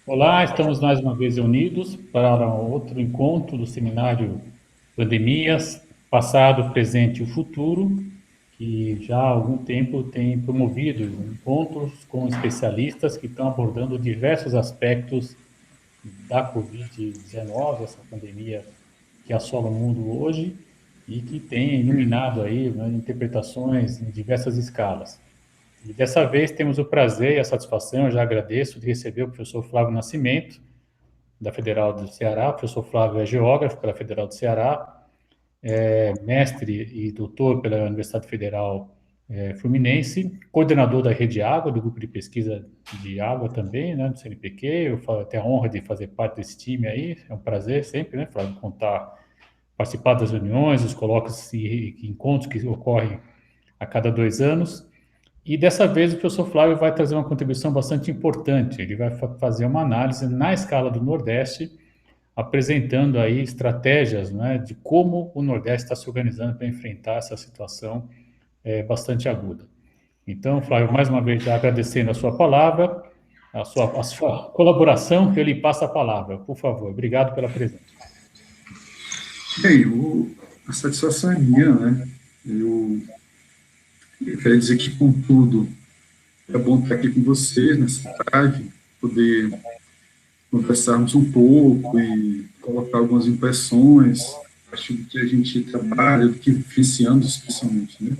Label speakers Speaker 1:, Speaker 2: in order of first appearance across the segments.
Speaker 1: Olá, estamos mais uma vez reunidos para outro encontro do seminário Pandemias, Passado, Presente e o Futuro, que já há algum tempo tem promovido encontros com especialistas que estão abordando diversos aspectos da Covid-19, essa pandemia que assola o mundo hoje e que tem iluminado aí, né, interpretações em diversas escalas. E dessa vez temos o prazer e a satisfação, eu já agradeço, de receber o professor Flávio Nascimento, da Federal do Ceará. O professor Flávio é geógrafo pela Federal do Ceará, é mestre e doutor pela Universidade Federal Fluminense, coordenador da Rede Água, do grupo de pesquisa de água também, né, do CNPq. Eu tenho a honra de fazer parte desse time aí, é um prazer sempre, né, Flávio, participar das reuniões, dos colóquios e encontros que ocorrem a cada 2 anos. E dessa vez o professor Flávio vai trazer uma contribuição bastante importante. Ele vai fazer uma análise na escala do Nordeste, apresentando aí estratégias, né, de como o Nordeste está se organizando para enfrentar essa situação bastante aguda. Então, Flávio, mais uma vez, já agradecendo a sua palavra, a sua colaboração, eu lhe passo a palavra, por favor. Obrigado pela presença.
Speaker 2: Bem, a satisfação é minha, né? Eu quero dizer que, contudo, é bom estar aqui com vocês nessa tarde, poder conversarmos um pouco e colocar algumas impressões, acho que a gente trabalha, do que vivenciamos especialmente, né?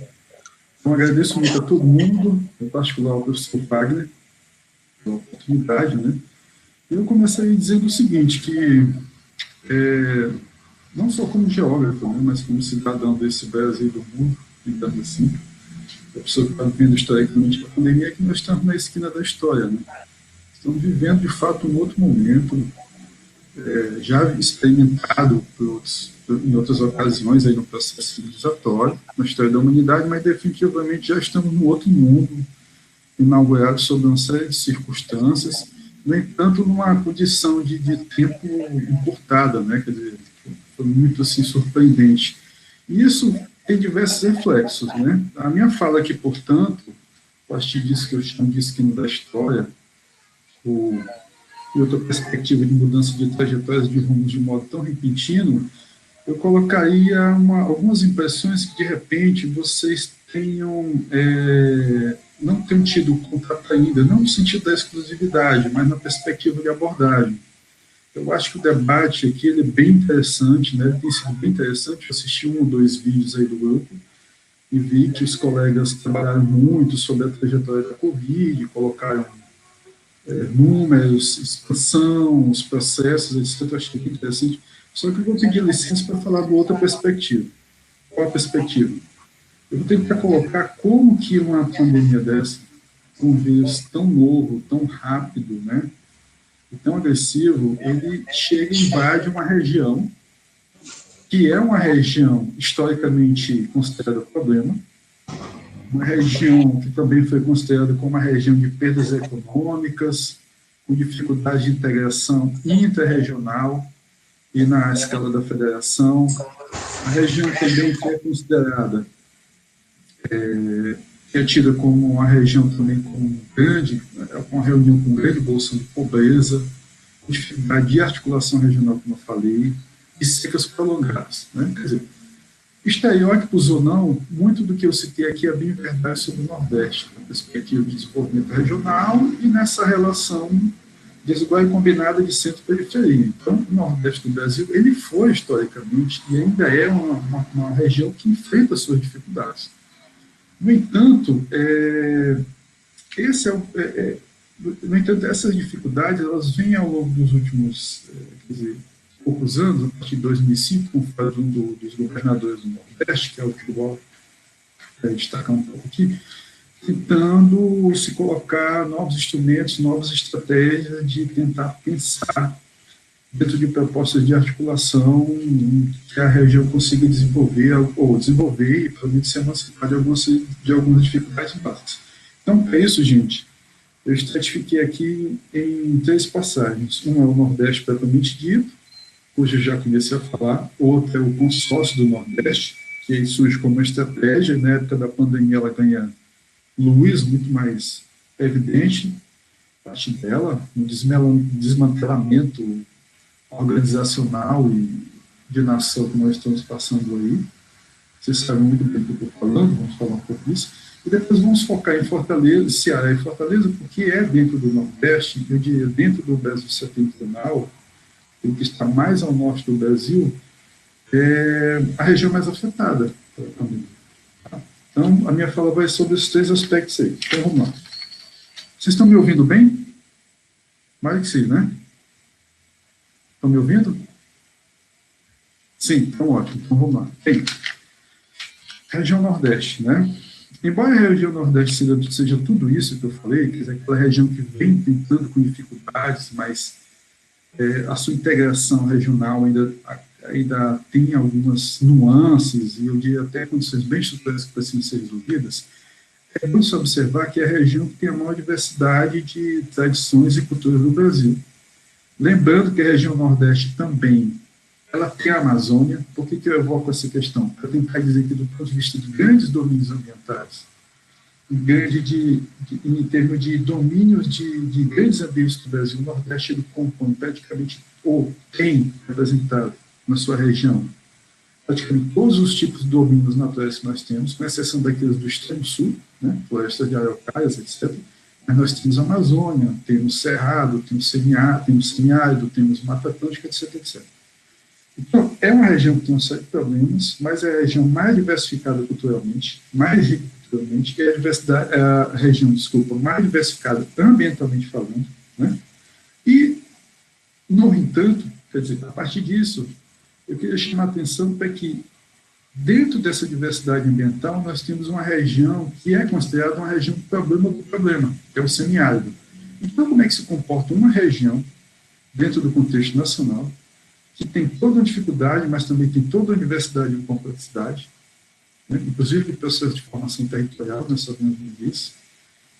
Speaker 2: Então, agradeço muito a todo mundo, em particular ao professor Wagner, pela oportunidade, né? Eu comecei dizendo o seguinte, que não só como geógrafo, né, mas como cidadão desse Brasil e do mundo, digamos assim, a pessoa que está vivendo historicamente a pandemia é que nós estamos na esquina da história, né? Estamos vivendo, de fato, um outro momento, já experimentado em outras ocasiões aí no processo civilizatório, na história da humanidade, mas definitivamente já estamos num outro mundo, inaugurado sob uma série de circunstâncias, no entanto, numa condição de tempo encurtada, né? Quer dizer, foi muito assim, surpreendente. E isso tem diversos reflexos, né? A minha fala aqui, portanto, a partir disso que eu chamo de esquina da história, o, e outra perspectiva de mudança de trajetórias de rumos de modo tão repentino, eu colocaria algumas impressões que, de repente, vocês não tenham tido contato ainda, não no sentido da exclusividade, mas na perspectiva de abordagem. Eu acho que o debate aqui ele é bem interessante, né? Tem sido bem interessante. Eu assisti um ou dois vídeos aí do grupo e vi que os colegas trabalharam muito sobre a trajetória da Covid, colocaram números, expansão, os processos, etc. Eu acho que é bem interessante. Só que eu vou pedir licença para falar de outra perspectiva. Qual a perspectiva? Eu vou tentar colocar como que uma pandemia dessa, um vírus tão novo, tão rápido, né, e tão agressivo, ele chega e invade uma região que é uma região historicamente considerada problema, uma região que também foi considerada como uma região de perdas econômicas, com dificuldade de integração interregional e na escala da federação. A região também que é considerada, é tida como uma região também com uma reunião com grande bolsa de pobreza, dificuldade de articulação regional, como eu falei, e secas prolongadas. Né? Quer dizer, estereótipos ou não, muito do que eu citei aqui é bem verdade sobre o Nordeste, na perspectiva de desenvolvimento regional e nessa relação desigual e combinada de centro-periferia. Então, o Nordeste do Brasil, ele foi historicamente e ainda é uma região que enfrenta suas dificuldades. No entanto, no entanto, essas dificuldades elas vêm ao longo dos últimos poucos anos, a partir de 2005, com o fato dos governadores do Nordeste, que é o que eu vou destacar um pouco aqui, tentando se colocar novos instrumentos, novas estratégias de tentar pensar dentro de propostas de articulação que a região consiga desenvolver e provavelmente se emancipar de algumas dificuldades básicas. Então, é isso, gente. Eu estratifiquei aqui em três passagens. Uma é o Nordeste propriamente dito, hoje eu já comecei a falar. Outra é o consórcio do Nordeste, que aí surge como uma estratégia. Na época da pandemia ela ganha luz muito mais evidente. parte dela, no desmantelamento organizacional e de nação que nós estamos passando aí. Vocês sabem muito bem do que eu estou falando, vamos falar um pouco disso. E depois vamos focar em Fortaleza, Ceará e Fortaleza, porque é dentro do Nordeste, eu diria dentro do Brasil setentrional, o que está mais ao norte do Brasil, é a região mais afetada pela pandemia. Tá? Então, a minha fala vai sobre esses 3 aspectos aí. Então, vamos lá. Vocês estão me ouvindo bem? Mais que sim, né? Estão me ouvindo? Sim, então ótimo. Então, vamos lá. Bem, região Nordeste, né? Embora a região Nordeste seja tudo isso que eu falei, quer dizer, aquela região que vem tentando com dificuldades, mas a sua integração regional ainda tem algumas nuances e eu diria até condições bem estruturadas que precisam ser resolvidas, é bom se observar que é a região que tem a maior diversidade de tradições e culturas do Brasil. Lembrando que a região Nordeste também, ela tem a Amazônia. Por que eu evoco essa questão? Para tentar dizer que, do ponto de vista de grandes domínios ambientais, em termos de domínios de grandes ambientes do Brasil, o Nordeste ele compõe praticamente, ou tem representado na sua região, praticamente todos os tipos de domínios naturais que nós temos, com exceção daqueles do extremo sul, né, florestas de araucárias, etc. Mas nós temos a Amazônia, temos Cerrado, temos semiárido, temos Mata Atlântica, etc, etc. Então, é uma região que tem uma série de problemas, mas é a região mais diversificada culturalmente, mais rica culturalmente, e é a região, mais diversificada ambientalmente falando, né? E, no entanto, quer dizer, a partir disso, eu queria chamar a atenção para que, dentro dessa diversidade ambiental, nós temos uma região que é considerada uma região problema do problema, que é o semiárido. Então, como é que se comporta uma região, dentro do contexto nacional, que tem toda a dificuldade, mas também tem toda a diversidade e complexidade, né? Inclusive de processos de formação territorial, nós sabemos disso,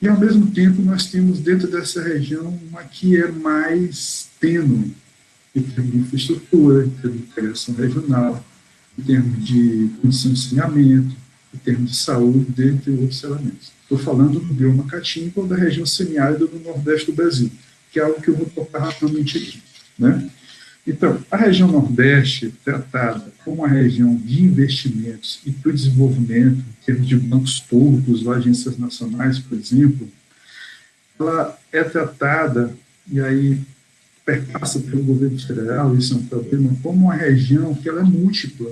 Speaker 2: e ao mesmo tempo nós temos dentro dessa região uma que é mais tênue, em termos de infraestrutura, em termos de integração regional, em termos de condição de saneamento, em termos de saúde, dentre outros elementos. Estou falando do bioma caatinga ou da região semiárida do Nordeste do Brasil, que é algo que eu vou tocar rapidamente aqui, né? Então, a região Nordeste, tratada como uma região de investimentos e para o desenvolvimento, em termos de bancos públicos ou agências nacionais, por exemplo, ela é tratada, e aí perpassa pelo governo federal, isso é um problema, como uma região que ela é múltipla,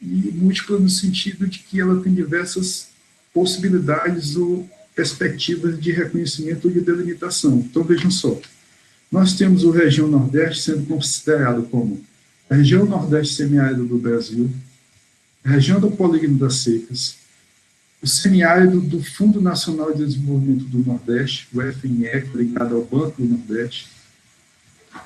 Speaker 2: e múltipla no sentido de que ela tem diversas possibilidades ou perspectivas de reconhecimento ou de delimitação. Então, vejam só, nós temos a região Nordeste sendo considerada como a região Nordeste semiárido do Brasil, a região do Polígono das Secas, o semiárido do Fundo Nacional de Desenvolvimento do Nordeste, o FNE, ligado ao Banco do Nordeste,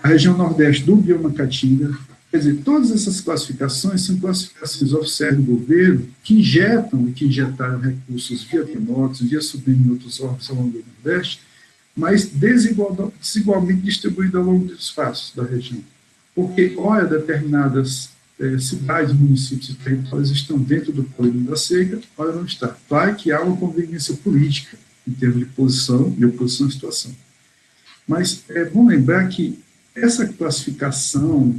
Speaker 2: a região Nordeste do bioma Caatinga. Quer dizer, todas essas classificações são classificações oficiais do governo que injetam e que injetaram recursos via TENOX, via SUDEM e outros órgãos ao longo do Nordeste, mas desigualmente distribuído ao longo dos espaços da região. Porque, ora, determinadas cidades, municípios e territórios estão dentro do polígono da seca, ora não está. Claro que há uma conveniência política em termos de posição e oposição à situação. Mas é bom lembrar que essa classificação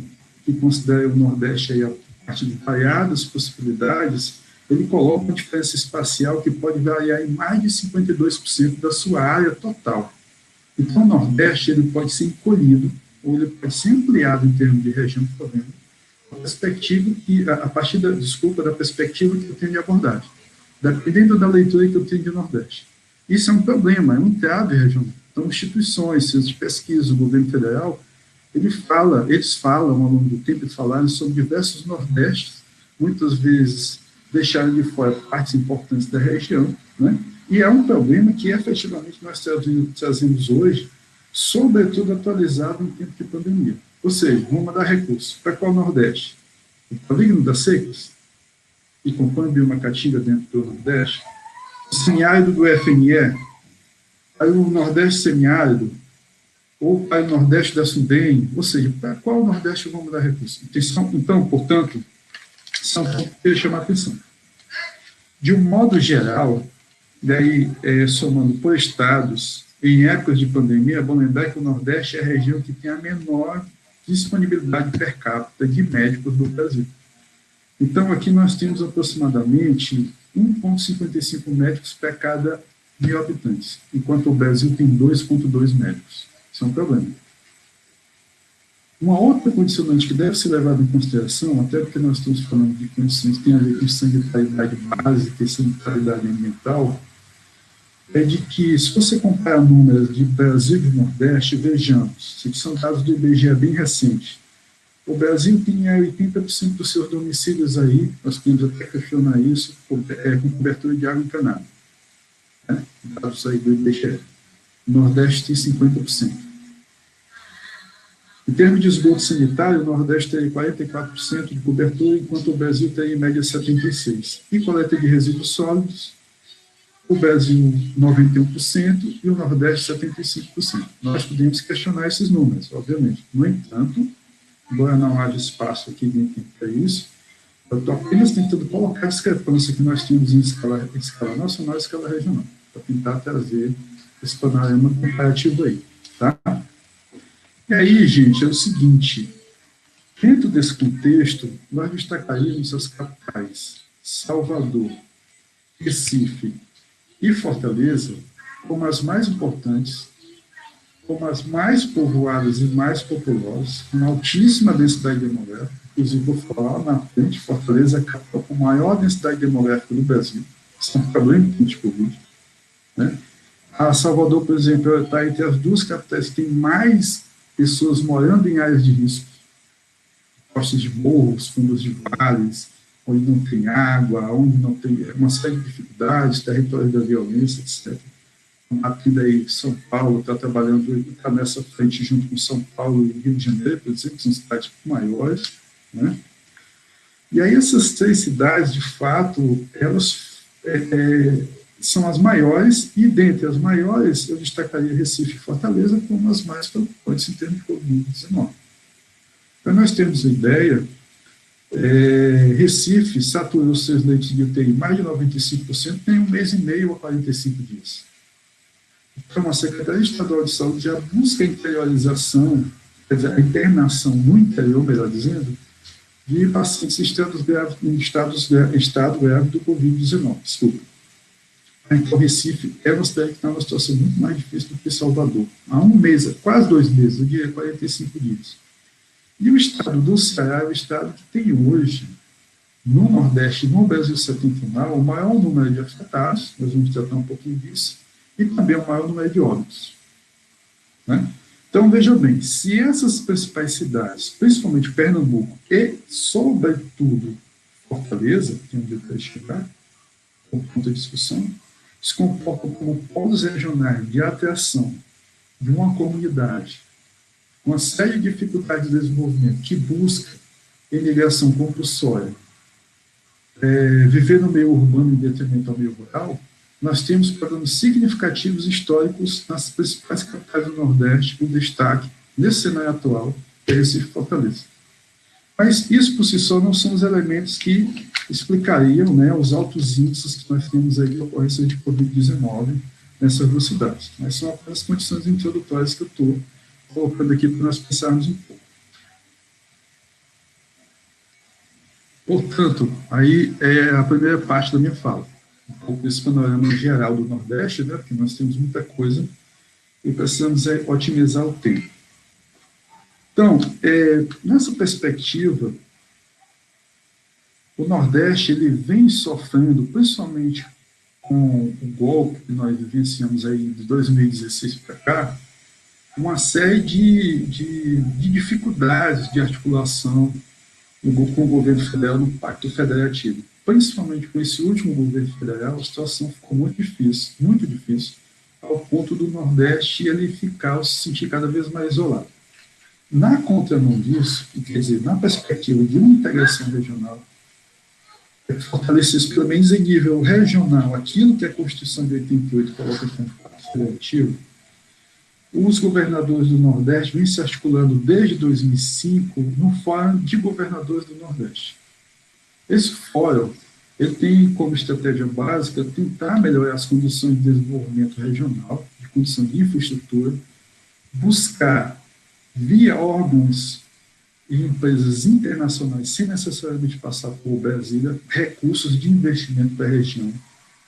Speaker 2: que considera o Nordeste aí a partir de variadas possibilidades, ele coloca uma diferença espacial que pode variar em mais de 52% da sua área total. Então, o Nordeste ele pode ser encolhido, ou ele pode ser ampliado em termos de região de problema, a partir da perspectiva que eu tenho de abordagem, dependendo da leitura que eu tenho de Nordeste. Isso é um problema, é um entrave regional. Então, instituições, centros de pesquisa, o governo federal, eles falam ao longo do tempo, falaram sobre diversos Nordestes, muitas vezes deixaram de fora partes importantes da região, né? E é um problema que efetivamente nós trazemos hoje, sobretudo atualizado em tempo de pandemia. Ou seja, vamos mandar recursos. Para qual Nordeste? O Polígono das Secas, que compõe o bioma Caatinga dentro do Nordeste, o semiárido do FNE, para o Nordeste semiárido, ou para o Nordeste da SUDEM, ou seja, para qual Nordeste vamos dar recursos? Então, portanto, são pontos que eu queria chamar a atenção. De um modo geral, daí somando por estados, em épocas de pandemia, é bom lembrar que o Nordeste é a região que tem a menor disponibilidade per capita de médicos do Brasil. Então, aqui nós temos aproximadamente 1,55 médicos para cada 1.000 habitantes, enquanto o Brasil tem 2,2 médicos. Isso é um problema. Uma outra condicionante que deve ser levada em consideração, até porque nós estamos falando de condições que têm a ver com sanitariedade básica e sanitariedade ambiental, é de que, se você comparar números de Brasil e Nordeste, vejamos, que são dados do IBGE bem recente, o Brasil tem 80% dos seus domicílios aí, nós podemos até questionar isso, com cobertura de água encanada. Né? Dados aí do IBGE. O Nordeste tem 50%. Em termos de esgoto sanitário, o Nordeste tem 44% de cobertura, enquanto o Brasil tem em média 76%. E coleta de resíduos sólidos, o Brasil 91% e o Nordeste 75%. Nós podemos questionar esses números, obviamente. No entanto, embora não haja espaço aqui dentro para isso, eu estou apenas tentando colocar a discrepância que nós tínhamos em escala nacional e escala regional, para tentar trazer esse panorama comparativo aí, tá? E aí, gente, é o seguinte, dentro desse contexto, nós destacaríamos as capitais, Salvador, Recife e Fortaleza, como as mais importantes, como as mais povoadas e mais populosas, com altíssima densidade demográfica. Inclusive, vou falar na frente, Fortaleza é a capital com maior densidade demográfica do Brasil. Isso é um problema de Covid. Né? A Salvador, por exemplo, está entre as duas capitais que tem mais pessoas morando em áreas de risco, costas de morros, fundos de vales, onde não tem água, onde não tem uma série de dificuldades, território da violência, etc. Aqui daí, São Paulo está trabalhando, está nessa frente junto com São Paulo e Rio de Janeiro, por exemplo, que são cidades maiores, né? E aí essas três cidades, de fato, elas são as maiores, e dentre as maiores, eu destacaria Recife e Fortaleza como as mais preocupantes em termos de Covid-19. Para nós termos uma ideia, Recife saturou seus leitos de UTI mais de 95% em 1 mês e meio a 45 dias. Então, a Secretaria Estadual de Saúde já busca a interiorização, quer dizer, a internação no interior, melhor dizendo, de pacientes em estado grave do Covid-19. Desculpa. Então, Recife é uma cidade que está numa situação muito mais difícil do que Salvador. Há 1 mês, quase 2 meses, eu diria 45 dias. E o estado do Ceará é o estado que tem hoje, no Nordeste e no Brasil setentrional, o maior número de afetados, nós vamos tratar um pouquinho disso, e também o maior número de óbitos. Né? Então, veja bem, se essas principais cidades, principalmente Pernambuco e, sobretudo, Fortaleza, que é onde eu quero chegar, com ponto de discussão, se comportam como polos regionais de atração de uma comunidade com uma série de dificuldades de desenvolvimento que busca imigração compulsória, viver no meio urbano em detrimento ao meio rural, nós temos problemas significativos históricos nas principais capitais do Nordeste, com destaque, nesse cenário atual, é Recife e Fortaleza. Mas isso, por si só, não são os elementos que explicariam, né, os altos índices que nós temos aí de ocorrência de Covid-19 nessas duas cidades. Mas são apenas condições introdutórias que eu estou colocando aqui para nós pensarmos um pouco. Portanto, aí é a primeira parte da minha fala. Um pouco desse panorama geral do Nordeste, né, porque nós temos muita coisa e precisamos otimizar o tempo. Então, nessa perspectiva, o Nordeste ele vem sofrendo, principalmente com o golpe que nós vivenciamos aí de 2016 para cá, uma série de dificuldades de articulação com o governo federal no Pacto Federativo. Principalmente com esse último governo federal, a situação ficou muito difícil, ao ponto do Nordeste ele se sentir cada vez mais isolado. Na contramão disso, quer dizer, na perspectiva de uma integração regional, fortalecer pelo menos em nível regional aquilo que a Constituição de 88 coloca como Pacto Federativo, os governadores do Nordeste vêm se articulando desde 2005 no Fórum de Governadores do Nordeste. Esse fórum ele tem como estratégia básica tentar melhorar as condições de desenvolvimento regional, de condição de infraestrutura, buscar, via órgãos e empresas internacionais, sem necessariamente passar por Brasília, recursos de investimento para a região,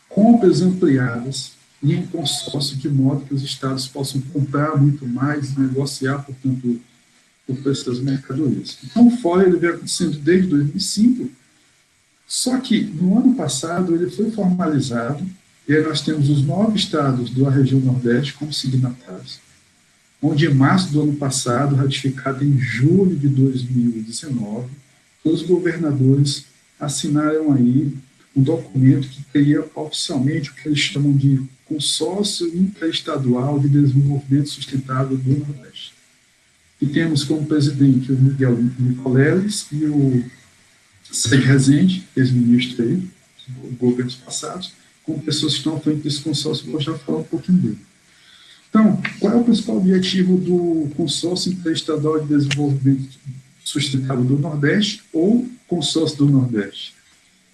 Speaker 2: compras ampliadas e em consórcio, de modo que os estados possam comprar muito mais e negociar, portanto, o preço das mercadorias. Então, o fórum ele vem acontecendo desde 2005, só que no ano passado ele foi formalizado, e aí nós temos os 9 estados da região Nordeste como signatários, onde em março do ano passado, ratificado em julho de 2019, os governadores assinaram aí um documento que cria oficialmente o que eles chamam de Consórcio Interestadual de Desenvolvimento Sustentável do Nordeste. E temos como presidente o Miguel Nicoleles e o Sérgio Rezende, ex-ministro aí, governos passados, com pessoas que estão à frente desse consórcio, vou já falar um pouquinho dele. Então, qual é o principal objetivo do Consórcio Interestadual de Desenvolvimento Sustentável do Nordeste, ou Consórcio do Nordeste?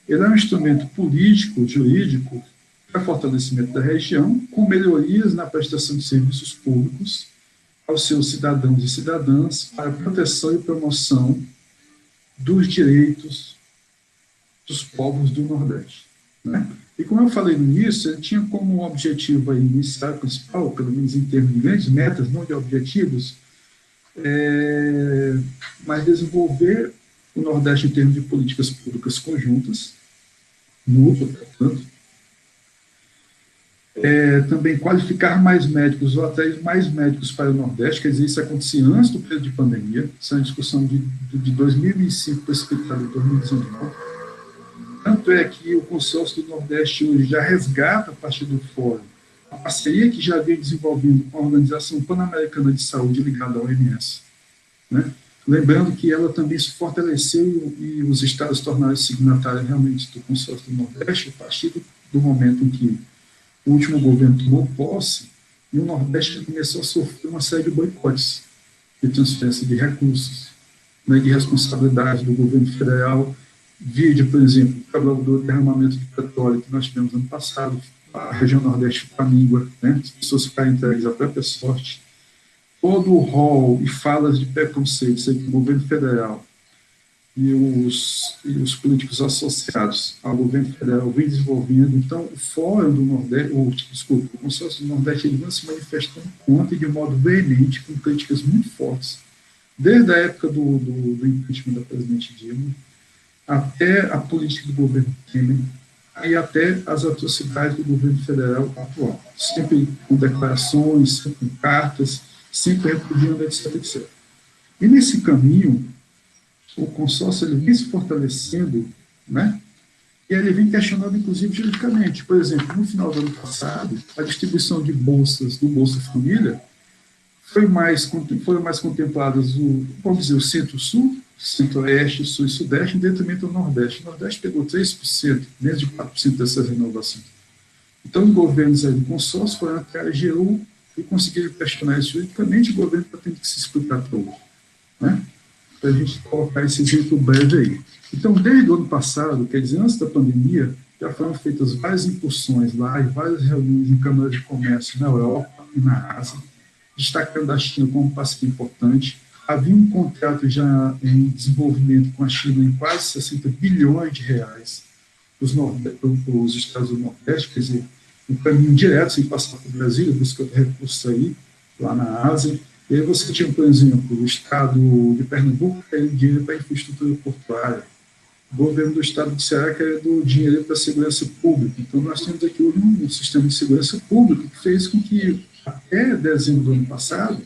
Speaker 2: Ele é um instrumento político, jurídico, para fortalecimento da região, com melhorias na prestação de serviços públicos aos seus cidadãos e cidadãs, para proteção e promoção dos direitos dos povos do Nordeste, né? E como eu falei no início, ele tinha como objetivo aí inicial, principal, pelo menos em termos de grandes metas, não de objetivos, mas desenvolver o Nordeste em termos de políticas públicas conjuntas, mútuas, portanto, também qualificar mais médicos ou até mais médicos para o Nordeste, quer dizer, isso acontecia antes do período de pandemia, isso é uma discussão de 2005 precipitada em 2019. Tanto é que o consórcio do Nordeste hoje já resgata, a partir do fórum, a parceria que já vem desenvolvendo com a Organização Pan-Americana de Saúde ligada à OMS, né? Lembrando que ela também se fortaleceu e os estados tornaram-se signatários realmente do consórcio do Nordeste a partir do momento em que o último governo tomou posse e o Nordeste começou a sofrer uma série de boicotes de transferência de recursos, né, de responsabilidade do governo federal. Vídeo, por exemplo, do derramamento de petróleo que nós tivemos ano passado, a região Nordeste ficou amíngua, né? As pessoas ficaram entregues à própria sorte. Todo o rol e falas de preconceito que o governo federal e os políticos associados ao governo federal vêm desenvolvendo. Então, o Fórum do Nordeste, o Consórcio do Nordeste, ele vem se manifestando contra e de modo veemente, com críticas muito fortes, desde a época do impeachment da presidente Dilma, até a política do governo Temer, e até as atrocidades do governo federal atual, sempre com declarações, sempre com cartas, sempre repudiando, etc, etc. E nesse caminho, o consórcio ele vem se fortalecendo, né? E ele vem questionando, inclusive, juridicamente. Por exemplo, no final do ano passado, a distribuição de bolsas do Bolsa Família foram mais contempladas vamos dizer, o Centro-Sul, Centro-Oeste, Sul e Sudeste, em detrimento do Nordeste. O Nordeste pegou 3%, menos de 4% dessas renovações. Então, os governos aí do consórcio foram atrás, gerou e conseguiram questionar isso juridicamente, o governo está tendo que se explicar para hoje, né? Para a gente colocar esse exemplo breve aí. Então, desde o ano passado, quer dizer, antes da pandemia, já foram feitas várias incursões lá e várias reuniões em câmaras de comércio na Europa e na Ásia, destacando a China como um parceiro importante. Havia um contrato já em desenvolvimento com a China em quase 60 bilhões de reais para os estados do Nordeste, quer dizer, um caminho direto, sem passar por Brasília, buscando recursos aí, lá na Ásia. E aí você tinha, por exemplo, o estado de Pernambuco querendo dinheiro para a infraestrutura portuária, o governo do estado de Ceará querendo dinheiro para a segurança pública. Então, nós temos aqui hoje um sistema de segurança pública que fez com que, até dezembro do ano passado,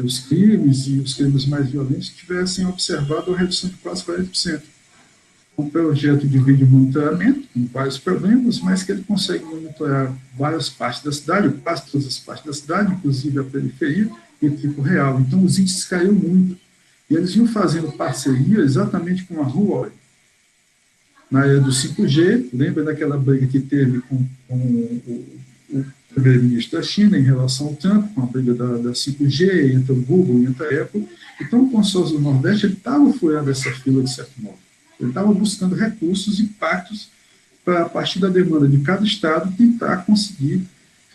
Speaker 2: os crimes e os crimes mais violentos tivessem observado a redução de quase 40%. Um projeto de vídeo monitoramento, com vários problemas, mas que ele consegue monitorar várias partes da cidade, quase todas as partes da cidade, inclusive a periferia, em tempo real. Então, os índices caíram muito. E eles iam fazendo parceria exatamente com a Huawei. Na área do 5G, lembra daquela briga que teve com o primeiro-ministro da China em relação ao Trump, com a briga da 5G, entre o Google e entre a Apple. Então, o consórcio do Nordeste estava furando essa fila, de certo modo. Ele estava buscando recursos e pactos para, a partir da demanda de cada estado, tentar conseguir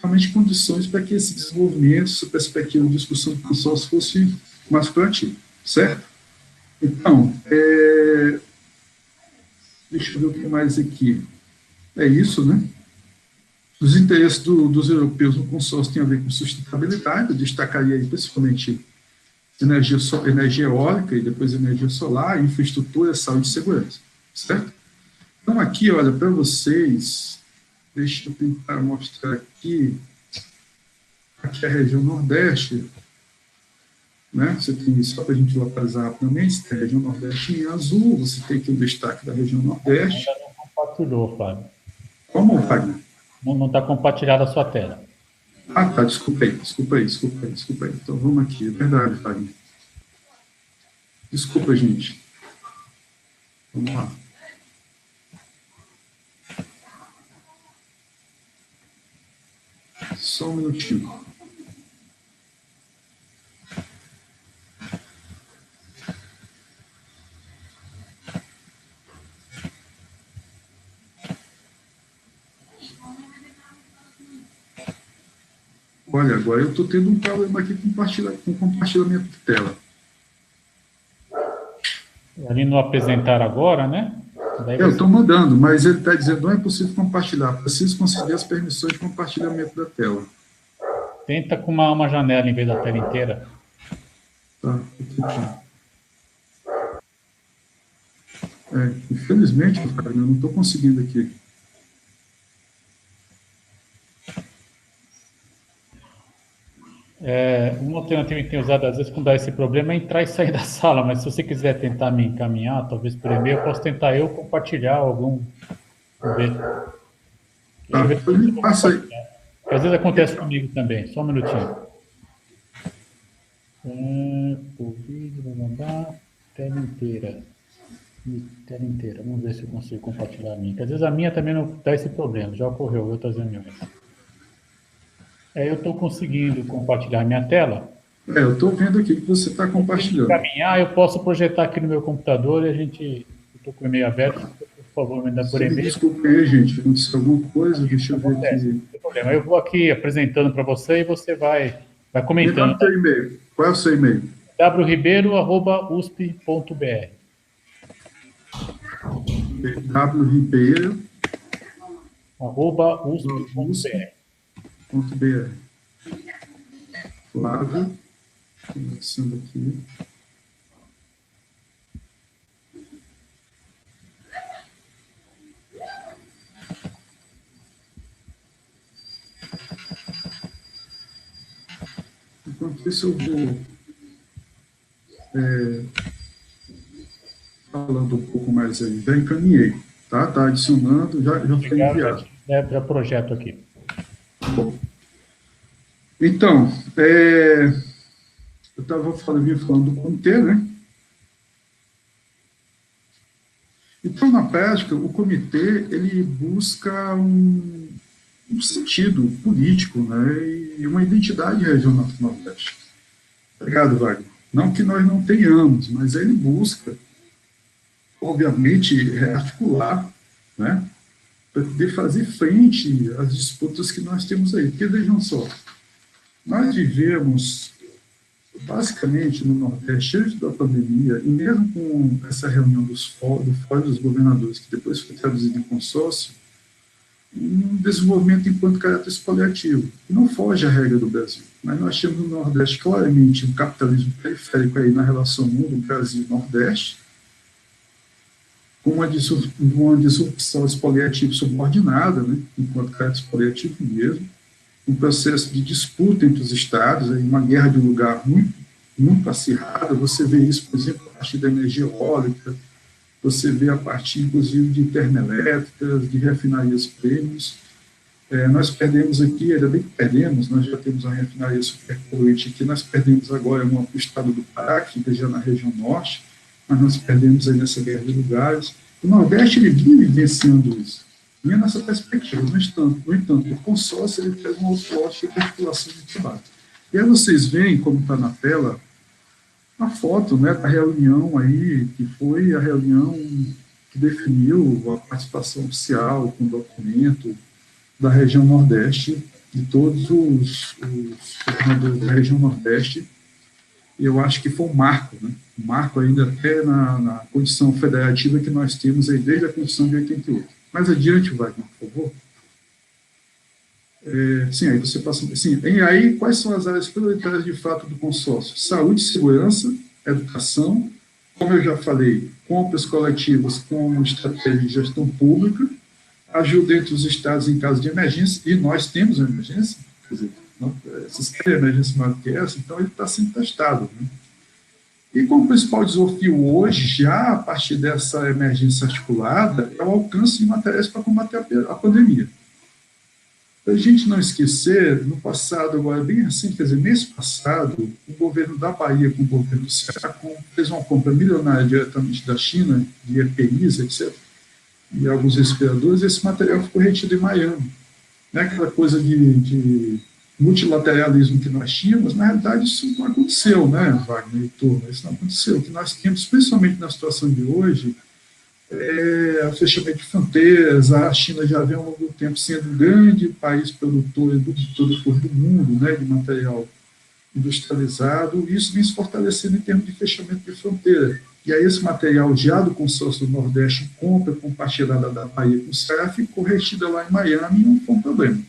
Speaker 2: realmente condições para que esse desenvolvimento, essa perspectiva de discussão do consórcio fosse mais proativo, certo? Então, deixa eu ver o que mais aqui. É isso, né? Os interesses dos europeus no consórcio têm a ver com sustentabilidade, eu destacaria aí principalmente energia eólica e depois energia solar, infraestrutura, saúde e segurança, certo? Então, aqui, olha, para vocês, deixa eu tentar mostrar aqui é a região Nordeste, né? Você tem, só para a gente localizar rapidamente, você tem a região Nordeste em azul, você tem aqui o destaque da região Nordeste.
Speaker 1: Ainda não compartilhou, Fábio.
Speaker 2: Como, Wagner?
Speaker 1: Não está compartilhada a sua tela.
Speaker 2: Ah, tá, desculpa aí. Então, vamos aqui, é verdade, Wagner. Desculpa, gente. Vamos lá. Só um minutinho. Olha, agora eu estou tendo um problema aqui com compartilhamento de tela.
Speaker 1: Ali no apresentar agora, né?
Speaker 2: Eu estou mandando, mas ele está dizendo que não é possível compartilhar, preciso conceder as permissões de compartilhamento da tela.
Speaker 1: Tenta com uma janela em vez da tela inteira.
Speaker 2: Tá, aqui. Infelizmente, eu não estou conseguindo aqui.
Speaker 1: Uma alternativa que tem usado às vezes quando dá esse problema é entrar e sair da sala, mas se você quiser tentar me encaminhar, talvez por e-mail, eu posso tentar eu compartilhar algum. Vamos ver.
Speaker 2: Tá, passa aí.
Speaker 1: Às vezes acontece comigo também, só um minutinho. Covid, vai mandar, tela inteira. Tela inteira, vamos ver se eu consigo compartilhar a minha. Porque às vezes a minha também não dá esse problema, já ocorreu outras reuniões. Eu estou conseguindo compartilhar minha tela.
Speaker 2: Eu estou vendo aqui que você está compartilhando.
Speaker 1: Se caminhar, eu posso projetar aqui no meu computador e a gente... Estou com o e-mail aberto, por favor, me dá por e-mail.
Speaker 2: Desculpa aí, gente, aconteceu alguma coisa, deixa eu ver aqui.
Speaker 1: Não tem problema, eu vou aqui apresentando para você e você vai comentando.
Speaker 2: Me dá o teu e-mail. Qual é o seu e-mail?
Speaker 1: wribeiro@usp.br.
Speaker 2: wribeiro@usp.br. Flávio, começando aqui. Enquanto isso, eu vou falando um pouco mais aí. Já encaminhei, tá? Está adicionando, já foi enviado.
Speaker 1: Já projeto aqui.
Speaker 2: Bom. Então, eu estava falando do comitê, né? Então, na prática, o comitê, ele busca um sentido político, né? E uma identidade regional do Nordeste. Obrigado, Wagner. Não que nós não tenhamos, mas ele busca, obviamente, articular, né? Para poder fazer frente às disputas que nós temos aí. Porque, vejam só, nós vivemos, basicamente, no Nordeste, antes da pandemia, e mesmo com essa reunião do Fórum dos Governadores, que depois foi traduzido em consórcio, um desenvolvimento enquanto caráter expoliativo, que não foge à regra do Brasil. Mas nós temos no Nordeste, claramente, um capitalismo periférico aí na relação mundo Brasil-Nordeste, com uma disrupção expoliativa subordinada, né, enquanto caráter expoliativo mesmo, um processo de disputa entre os estados, aí uma guerra de lugar muito, muito acirrada. Você vê isso, por exemplo, a partir da energia eólica, você vê a partir, inclusive, de termoelétricas, de refinarias prêmios. Nós perdemos aqui, ainda bem que perdemos, nós já temos uma refinaria superpoluente aqui, nós perdemos agora uma para o estado do Pará, que fica já na região norte, mas nós perdemos aí nessa guerra de lugares. O Nordeste, ele vinha vivenciando isso. Vinha nessa perspectiva. No entanto, o consórcio, ele traz uma outra ótica de articulação de trabalho. E aí vocês veem, como está na tela, a foto, né, da reunião aí, que foi a reunião que definiu a participação oficial com o documento da região Nordeste de todos os governadores da região Nordeste. Eu acho que foi um marco, né? Um marco ainda até na condição federativa que nós temos aí desde a Constituição de 88. Mais adiante, Wagner, por favor. Sim, aí você passa. Sim, e aí, quais são as áreas prioritárias de fato do consórcio? Saúde, segurança, educação, como eu já falei, compras coletivas como estratégia de gestão pública, ajuda entre os estados em caso de emergência, e nós temos uma emergência, quer dizer, vocês querem emergência maior que essa, então ele está sendo testado. Né? E como principal desafio hoje, já a partir dessa emergência articulada, é o alcance de materiais para combater a pandemia. Para a gente não esquecer, no passado, agora bem recente, quer dizer, mês passado, o governo da Bahia com o governo do Ceará fez uma compra milionária diretamente da China, de EPIs, etc., e alguns respiradores, e esse material ficou retido em Miami. Não é aquela coisa de multilateralismo que nós tínhamos, na realidade isso não aconteceu, né, Wagner e turma, isso não aconteceu. O que nós temos, principalmente na situação de hoje, o fechamento de fronteiras. A China já vem ao longo do tempo sendo um grande país produtor do mundo, né, de material industrializado, e isso vem se fortalecendo em termos de fechamento de fronteira. E aí esse material já do consórcio do Nordeste, compra compartilhada da Bahia com o Ceará, ficou retida lá em Miami e não foi um problema.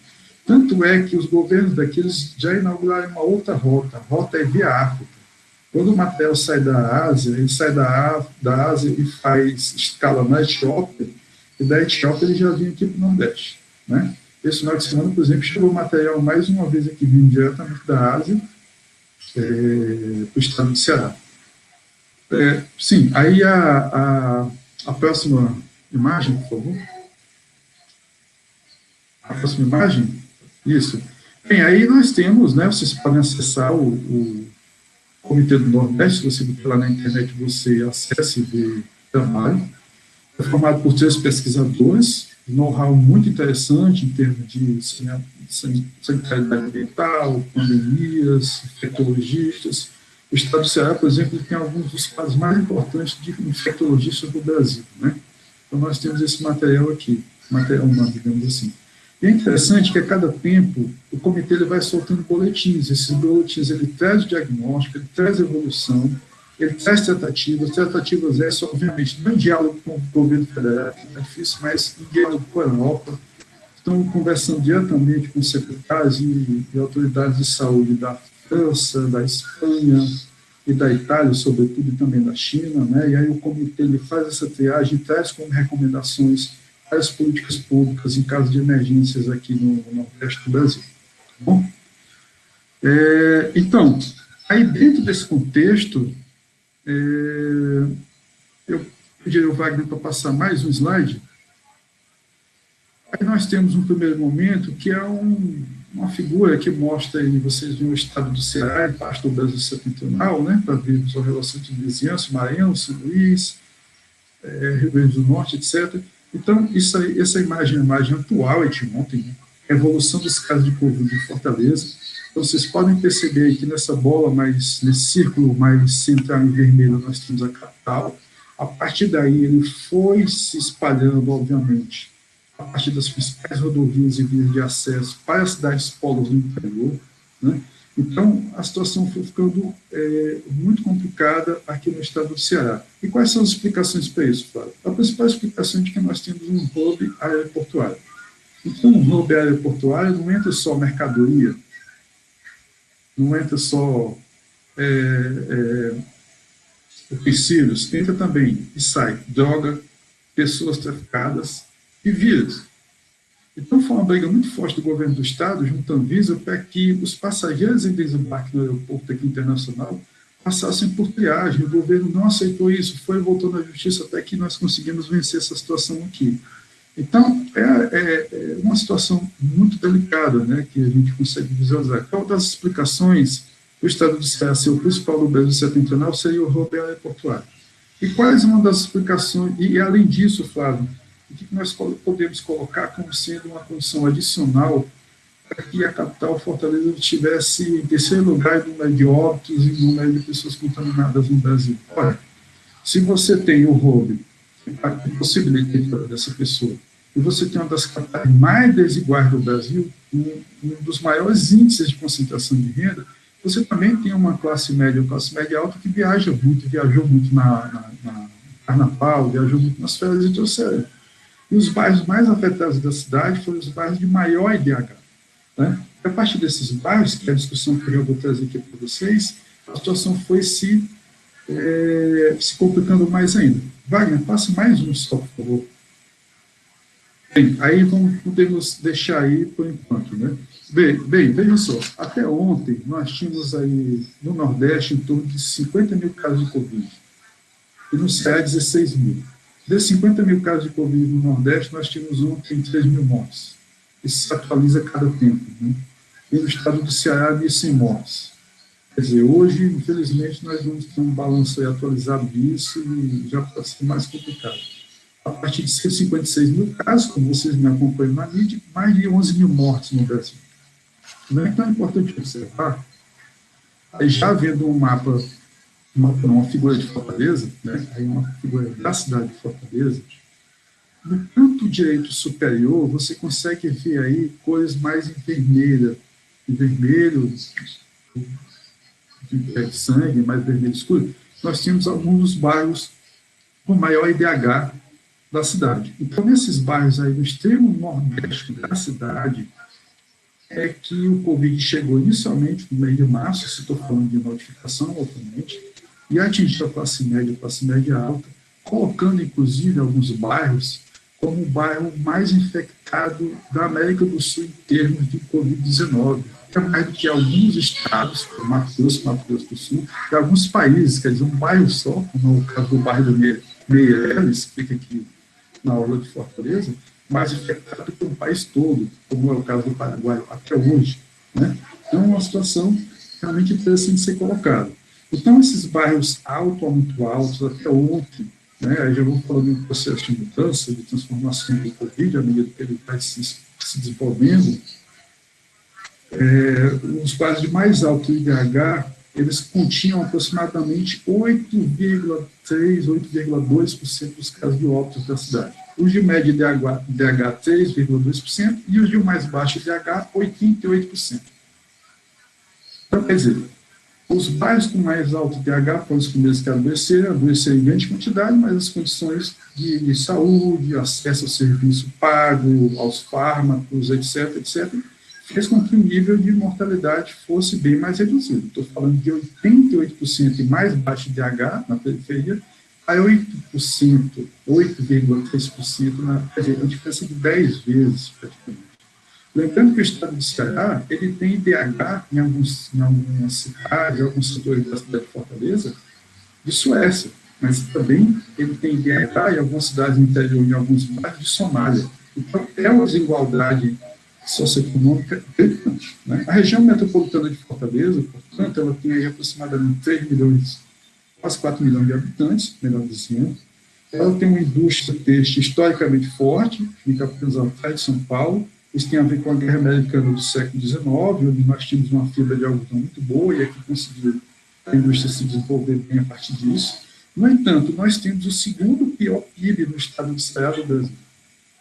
Speaker 2: Tanto é que os governos daqueles já inauguraram uma outra rota, a rota é via África. Quando o material sai da Ásia, ele sai da Ásia e faz escala na Etiópia, e da Etiópia ele já vinha aqui para o Nordeste. Né? Esse final de semana, por exemplo, chegou o material mais uma vez aqui, vindo diretamente da Ásia, para o estado do Ceará. Sim, aí a próxima imagem, por favor. A próxima imagem, isso. Bem, aí nós temos, né, vocês podem acessar o Comitê do Nordeste, se você botar lá na internet, você acessa e vê o trabalho. É formado por 3 pesquisadores, know-how muito interessante em termos de sanidade ambiental, pandemias, infectologistas. O estado do Ceará, por exemplo, tem alguns dos quadros mais importantes de infectologistas do Brasil. Né? Então, nós temos esse material aqui, material humano, digamos assim. E é interessante que a cada tempo o comitê ele vai soltando boletins. Esses boletins ele traz o diagnóstico, ele traz a evolução, ele traz tratativas. Tratativas essas, obviamente, não em diálogo com o governo federal, que é difícil, mas em diálogo com a Europa. Estão conversando diretamente com secretários e autoridades de saúde da França, da Espanha e da Itália, sobretudo, e também da China. Né? E aí o comitê ele faz essa triagem, traz como recomendações as políticas públicas em caso de emergências aqui no Nordeste do Brasil. Tá bom? Então, aí dentro desse contexto, eu pediria ao Wagner para passar mais um slide. Aí nós temos um primeiro momento que é uma figura que mostra aí, vocês veem o estado do Ceará e parte do Brasil setentrional, né, para ver a relação de vizinhança, Maranhão, São Luís, Rio Grande do Norte, etc. Então, essa imagem é a imagem atual, é de ontem, né? A evolução dos casos de Covid em Fortaleza. Então, vocês podem perceber que nessa bola, nesse círculo mais central em vermelho, nós temos a capital. A partir daí, ele foi se espalhando, obviamente, a partir das principais rodovias e vias de acesso para as cidades polos do interior. Né? Então, a situação foi ficando muito complicada aqui no estado do Ceará. E quais são as explicações para isso, Flávio? A principal explicação é que nós temos um hub aeroportuário. Então, um hub aeroportuário não entra só mercadoria, não entra só utensílios, entra também e sai droga, pessoas traficadas e vírus. Então, foi uma briga muito forte do governo do estado, junto à Anvisa, para que os passageiros em desembarque no aeroporto aqui internacional passassem por triagem. O governo não aceitou isso, foi e voltou na justiça até que nós conseguimos vencer essa situação aqui. Então, é uma situação muito delicada, né, que a gente consegue visualizar. Qual das explicações do estado do Ceará ser o principal do Brasil setentrional seria o hub aeroportuário? E quais uma das explicações, e além disso, Flávio, o que nós podemos colocar como sendo uma condição adicional para que a capital Fortaleza estivesse em terceiro lugar no número de óbitos e no número de pessoas contaminadas no Brasil? Olha, se você tem o hub que possibilita a entrada dessa pessoa, e você tem uma das capitais mais desiguais do Brasil, um dos maiores índices de concentração de renda, você também tem uma classe média alta que viajou muito na Carnaval, viajou muito nas férias de oceano. E os bairros mais afetados da cidade foram os bairros de maior IDH. Né? A partir desses bairros, que é a discussão que eu vou trazer aqui para vocês, a situação foi se complicando mais ainda. Wagner, passe mais um só, por favor. Bem, aí podemos deixar aí por enquanto, né? Bem, vejam só, até ontem nós tínhamos aí no Nordeste em torno de 50 mil casos de Covid, e no Ceará 16 mil. Desses 50 mil casos de Covid no Nordeste, nós tínhamos ontem 3 mil mortes. Isso se atualiza a cada tempo, né? E no estado do Ceará, 1.100 mortes. Quer dizer, hoje, infelizmente, nós vamos ter um balanço aí atualizado disso e já está sendo mais complicado. A partir de 156 mil casos, como vocês me acompanham na mídia, mais de 11 mil mortes no Brasil. Não é tão importante observar, aí já vendo um mapa, uma figura de Fortaleza, né, aí uma figura da cidade de Fortaleza, no canto direito superior, você consegue ver aí cores mais em vermelho, de sangue, mais vermelho escuro. Nós temos alguns dos bairros com maior IDH da cidade. Então, nesses bairros aí no extremo nordeste da cidade, é que o Covid chegou inicialmente no mês de março, se estou falando de notificação, obviamente, e atingiu a classe média alta, colocando, inclusive, alguns bairros como o bairro mais infectado da América do Sul em termos de Covid-19. É mais do que alguns estados, como Mato Grosso do Sul, e alguns países, quer dizer, um bairro só, como o caso do bairro do Meireles, que fica aqui na aula de Fortaleza, mais infectado que o país todo, como é o caso do Paraguai até hoje. Né? Então, é uma situação realmente interessante de ser colocada. Então, esses bairros altos, muito altos, até ontem, né, já vou falando em processo de mudança, de transformação do Covid, à medida que ele vai se desenvolvendo, os bairros de mais alto IDH, eles continham aproximadamente 8,3%, 8,2% dos casos de óbitos da cidade. Os de média IDH, 3,2%, e os de mais baixo IDH, 88%. Então, quer dizer, os bairros com mais alto IDH foram os primeiros que adoeceram em grande quantidade, mas as condições de saúde, acesso ao serviço pago, aos fármacos, etc., fez com que o nível de mortalidade fosse bem mais reduzido. Estou falando de 88% e mais baixo IDH na periferia, a 8%, 8,3%, uma diferença de 10 vezes, praticamente. Lembrando que o estado de Ceará, ele tem IDH em algumas cidades, em alguns setores da cidade de Fortaleza, de Suécia, mas também ele tem IDH em algumas cidades do interior, em alguns bairros de Somália. Então, é uma desigualdade socioeconômica gritante. Né? A região metropolitana de Fortaleza, portanto, ela tem aí aproximadamente 3 milhões, quase 4 milhões de habitantes, melhor dizendo. Ela tem uma indústria têxtil historicamente forte, fica apenas atrás de São Paulo. Isso tem a ver com a guerra americana do século XIX, onde nós tínhamos uma fibra de algodão muito boa e aqui conseguiu a indústria se desenvolver bem a partir disso. No entanto, nós temos o segundo pior PIB no estado de Ceará do Brasil.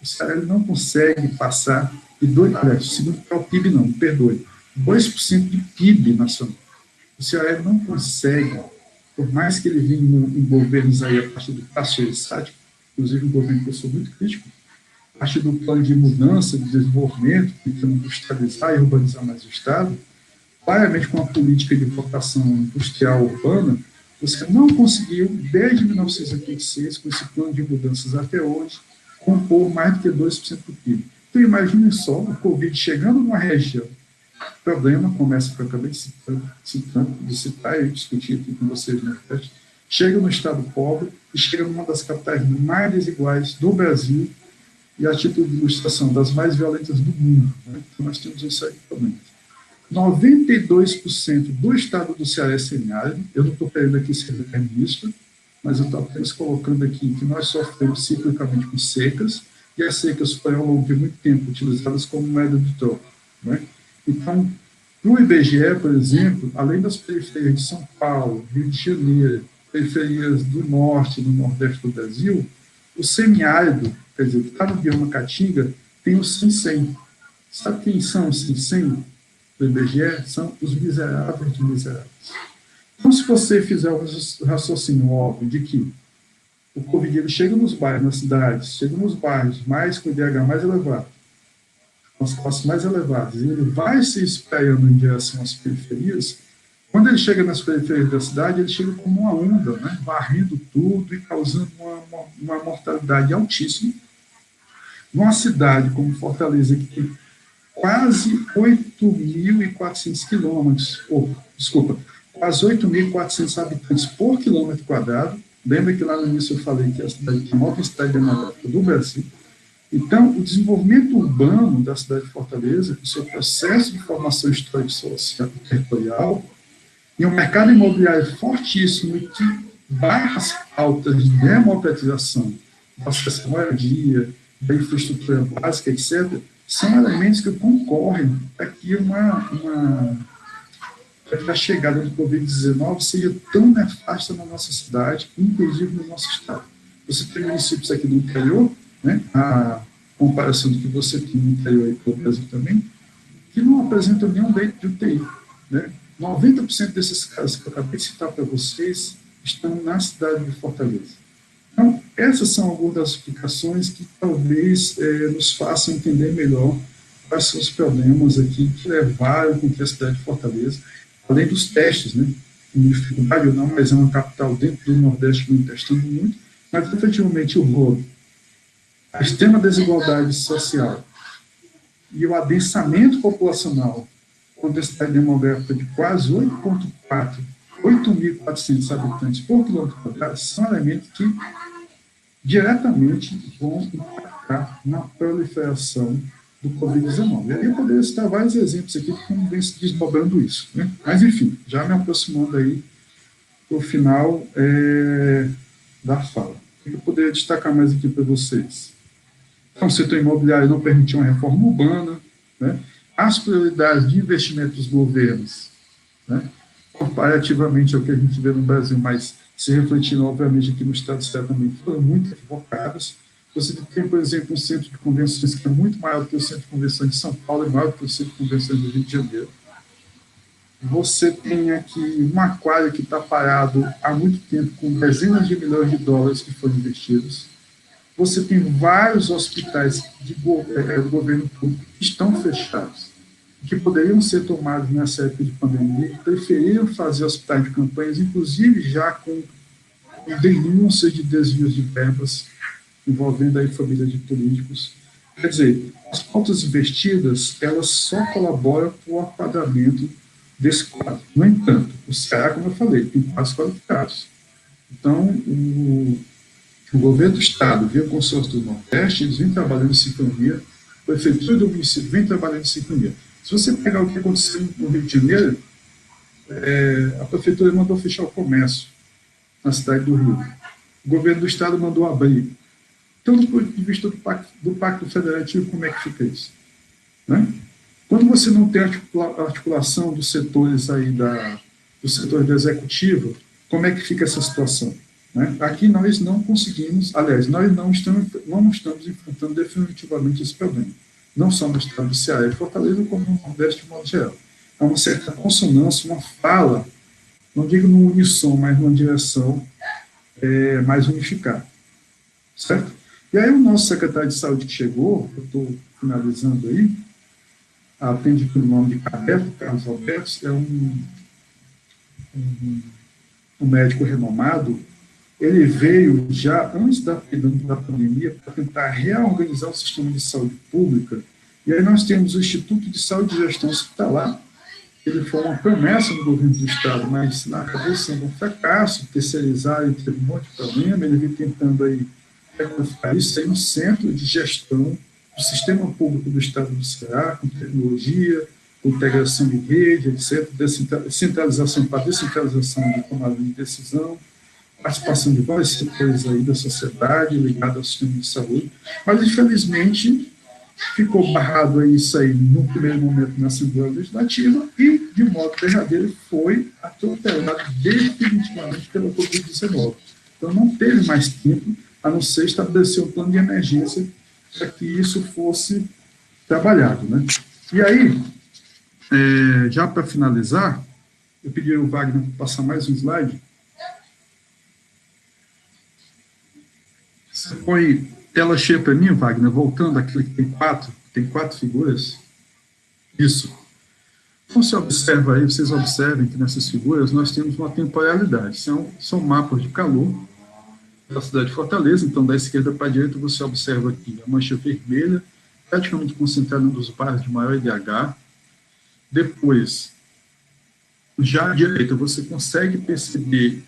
Speaker 2: O Ceará não consegue passar o segundo pior PIB não, perdoe, 2% de PIB nacional. O Ceará não consegue, por mais que ele venha em governos aí a partir do Tasso Gereissati, inclusive um governo que eu sou muito crítico, a partir do plano de mudança, de desenvolvimento, tentando industrializar e urbanizar mais o Estado, claramente com a política de vocação industrial urbana, você não conseguiu, desde 1986, com esse plano de mudanças até hoje, compor mais do que 2% do PIB. Então, imagine só o Covid chegando numa região. O problema começa, que eu acabei de citar e discutir aqui com vocês no teste, chega no estado pobre e chega numa das capitais mais desiguais do Brasil e a título de ilustração, das mais violentas do mundo. Né? Então, nós temos isso aí também. 92% do estado do Ceará é semiárido. Eu não estou querendo aqui ser determinista, mas eu estou apenas colocando aqui que nós sofremos ciclicamente com secas, e as secas foram, ao longo de muito tempo, utilizadas como moeda de troca. Né? Então, no IBGE, por exemplo, além das periferias de São Paulo, Rio de Janeiro, periferias do norte e do nordeste do Brasil, o semiárido quer dizer, que está no bioma Caatinga, tem o Sim-Sem. Sabe quem são os Sim-Sem do IBGE? São os miseráveis de miseráveis. Então, se você fizer o raciocínio óbvio de que o Covid ele chega nos bairros, nas cidades, chega nos bairros mais com IDH mais elevado, com as classes mais elevadas, e ele vai se espalhando em direção às periferias, quando ele chega nas periferias da cidade, ele chega como uma onda, né, varrendo tudo e causando uma mortalidade altíssima. Numa cidade como Fortaleza, que tem quase 8.400 quilômetros, quase 8.400 habitantes por quilômetro quadrado. Lembra que lá no início eu falei que a cidade é a maior cidade demográfica do Brasil. Então, o desenvolvimento urbano da cidade de Fortaleza, com seu processo de formação histórica e social e territorial, e um mercado imobiliário fortíssimo e que barras altas de democratização, do acesso à moradia, da infraestrutura básica, etc., são elementos que concorrem para que a chegada do Covid-19 seja tão nefasta na nossa cidade, inclusive no nosso estado. Você tem municípios aqui do interior, né, a comparação do que você tem no interior e no Brasil também, que não apresentam nenhum leito de UTI. Né? 90% desses casos que eu acabei de citar para vocês estão na cidade de Fortaleza. Então, essas são algumas das explicações que talvez nos façam entender melhor quais são os problemas aqui que levaram com que a cidade de Fortaleza, além dos testes, né, com dificuldade ou não, mas é uma capital dentro do Nordeste que vem testando muito, mas efetivamente o rolo, a extrema desigualdade social e o adensamento populacional, com densidade demográfica de quase 8.400 habitantes por quilômetro quadrado, são elementos que diretamente vão impactar na proliferação do Covid-19. E aí eu poderia citar vários exemplos aqui de como vem se desdobrando isso. Né? Mas, enfim, já me aproximando aí para o final da fala. O que eu poderia destacar mais aqui para vocês? Então, o setor imobiliário não permitiu uma reforma urbana, né? As prioridades de investimento dos governos, né, comparativamente ao que a gente vê no Brasil, mas se refletindo, obviamente, aqui no Estado de Ceará também, foram muito equivocadas. Você tem, por exemplo, um centro de convenções que é muito maior do que o centro de convenções de São Paulo e maior do que o centro de convenções do Rio de Janeiro. Você tem aqui um aquário que está parado há muito tempo, com dezenas de milhões de dólares que foram investidos. Você tem vários hospitais do governo público que estão fechados, que poderiam ser tomados nessa época de pandemia, preferiram fazer hospitais de campanhas, inclusive já com denúncias de desvios de verbas envolvendo aí família de políticos. Quer dizer, as pautas investidas, elas só colaboram para o aquadramento desse quadro. No entanto, o Ceará, como eu falei, tem quadros qualificados. Então, o governo do Estado, via o consórcio do Nordeste, eles vêm trabalhando em sincronia, a prefeitura do município vem trabalhando em sincronia. Se você pegar o que aconteceu no Rio de Janeiro, a prefeitura mandou fechar o comércio na cidade do Rio. O governo do Estado mandou abrir. Então, do ponto de vista do Pacto Federativo, como é que fica isso? Né? Quando você não tem articulação dos setores aí do setor do executivo, como é que fica essa situação? Né? Aqui nós não conseguimos, aliás, nós não estamos enfrentando definitivamente esse problema. Não só no estado do Ceará e Fortaleza, como no Nordeste de modo geral. Há uma certa consonância, uma fala, não digo no unissom, mas numa direção mais unificada. Certo? E aí o nosso secretário de saúde que chegou, eu estou finalizando aí, atende pelo nome de Carlos Alberto, é um médico renomado. Ele veio já antes da pandemia para tentar reorganizar o sistema de saúde pública. E aí nós temos o Instituto de Saúde e Gestão Hospitalar. Ele foi uma promessa do governo do Estado, mas acabou sendo um fracasso, terceirizar, e teve um monte de problema. Ele veio tentando aí requalificar isso aí no centro de gestão do sistema público do Estado do Ceará, com tecnologia, com integração de rede, etc., centralização para descentralização de tomada de decisão, participação de vários setores aí da sociedade ligada ao sistema de saúde, mas infelizmente ficou barrado aí isso aí no primeiro momento na Assembleia Legislativa e, de modo derradeiro, foi atropelado definitivamente pela Covid-19. Então não teve mais tempo a não ser estabelecer um plano de emergência para que isso fosse trabalhado, né? E aí, já para finalizar, eu pedi ao Wagner para passar mais um slide. Você põe tela cheia para mim, Wagner, voltando àquele que tem quatro figuras. Isso. Então, você observa aí, vocês observem que nessas figuras nós temos uma temporalidade. São mapas de calor da cidade de Fortaleza. Então, da esquerda para a direita, você observa aqui a mancha vermelha, praticamente concentrada nos bairros de maior IDH. Depois, já à direita, você consegue perceber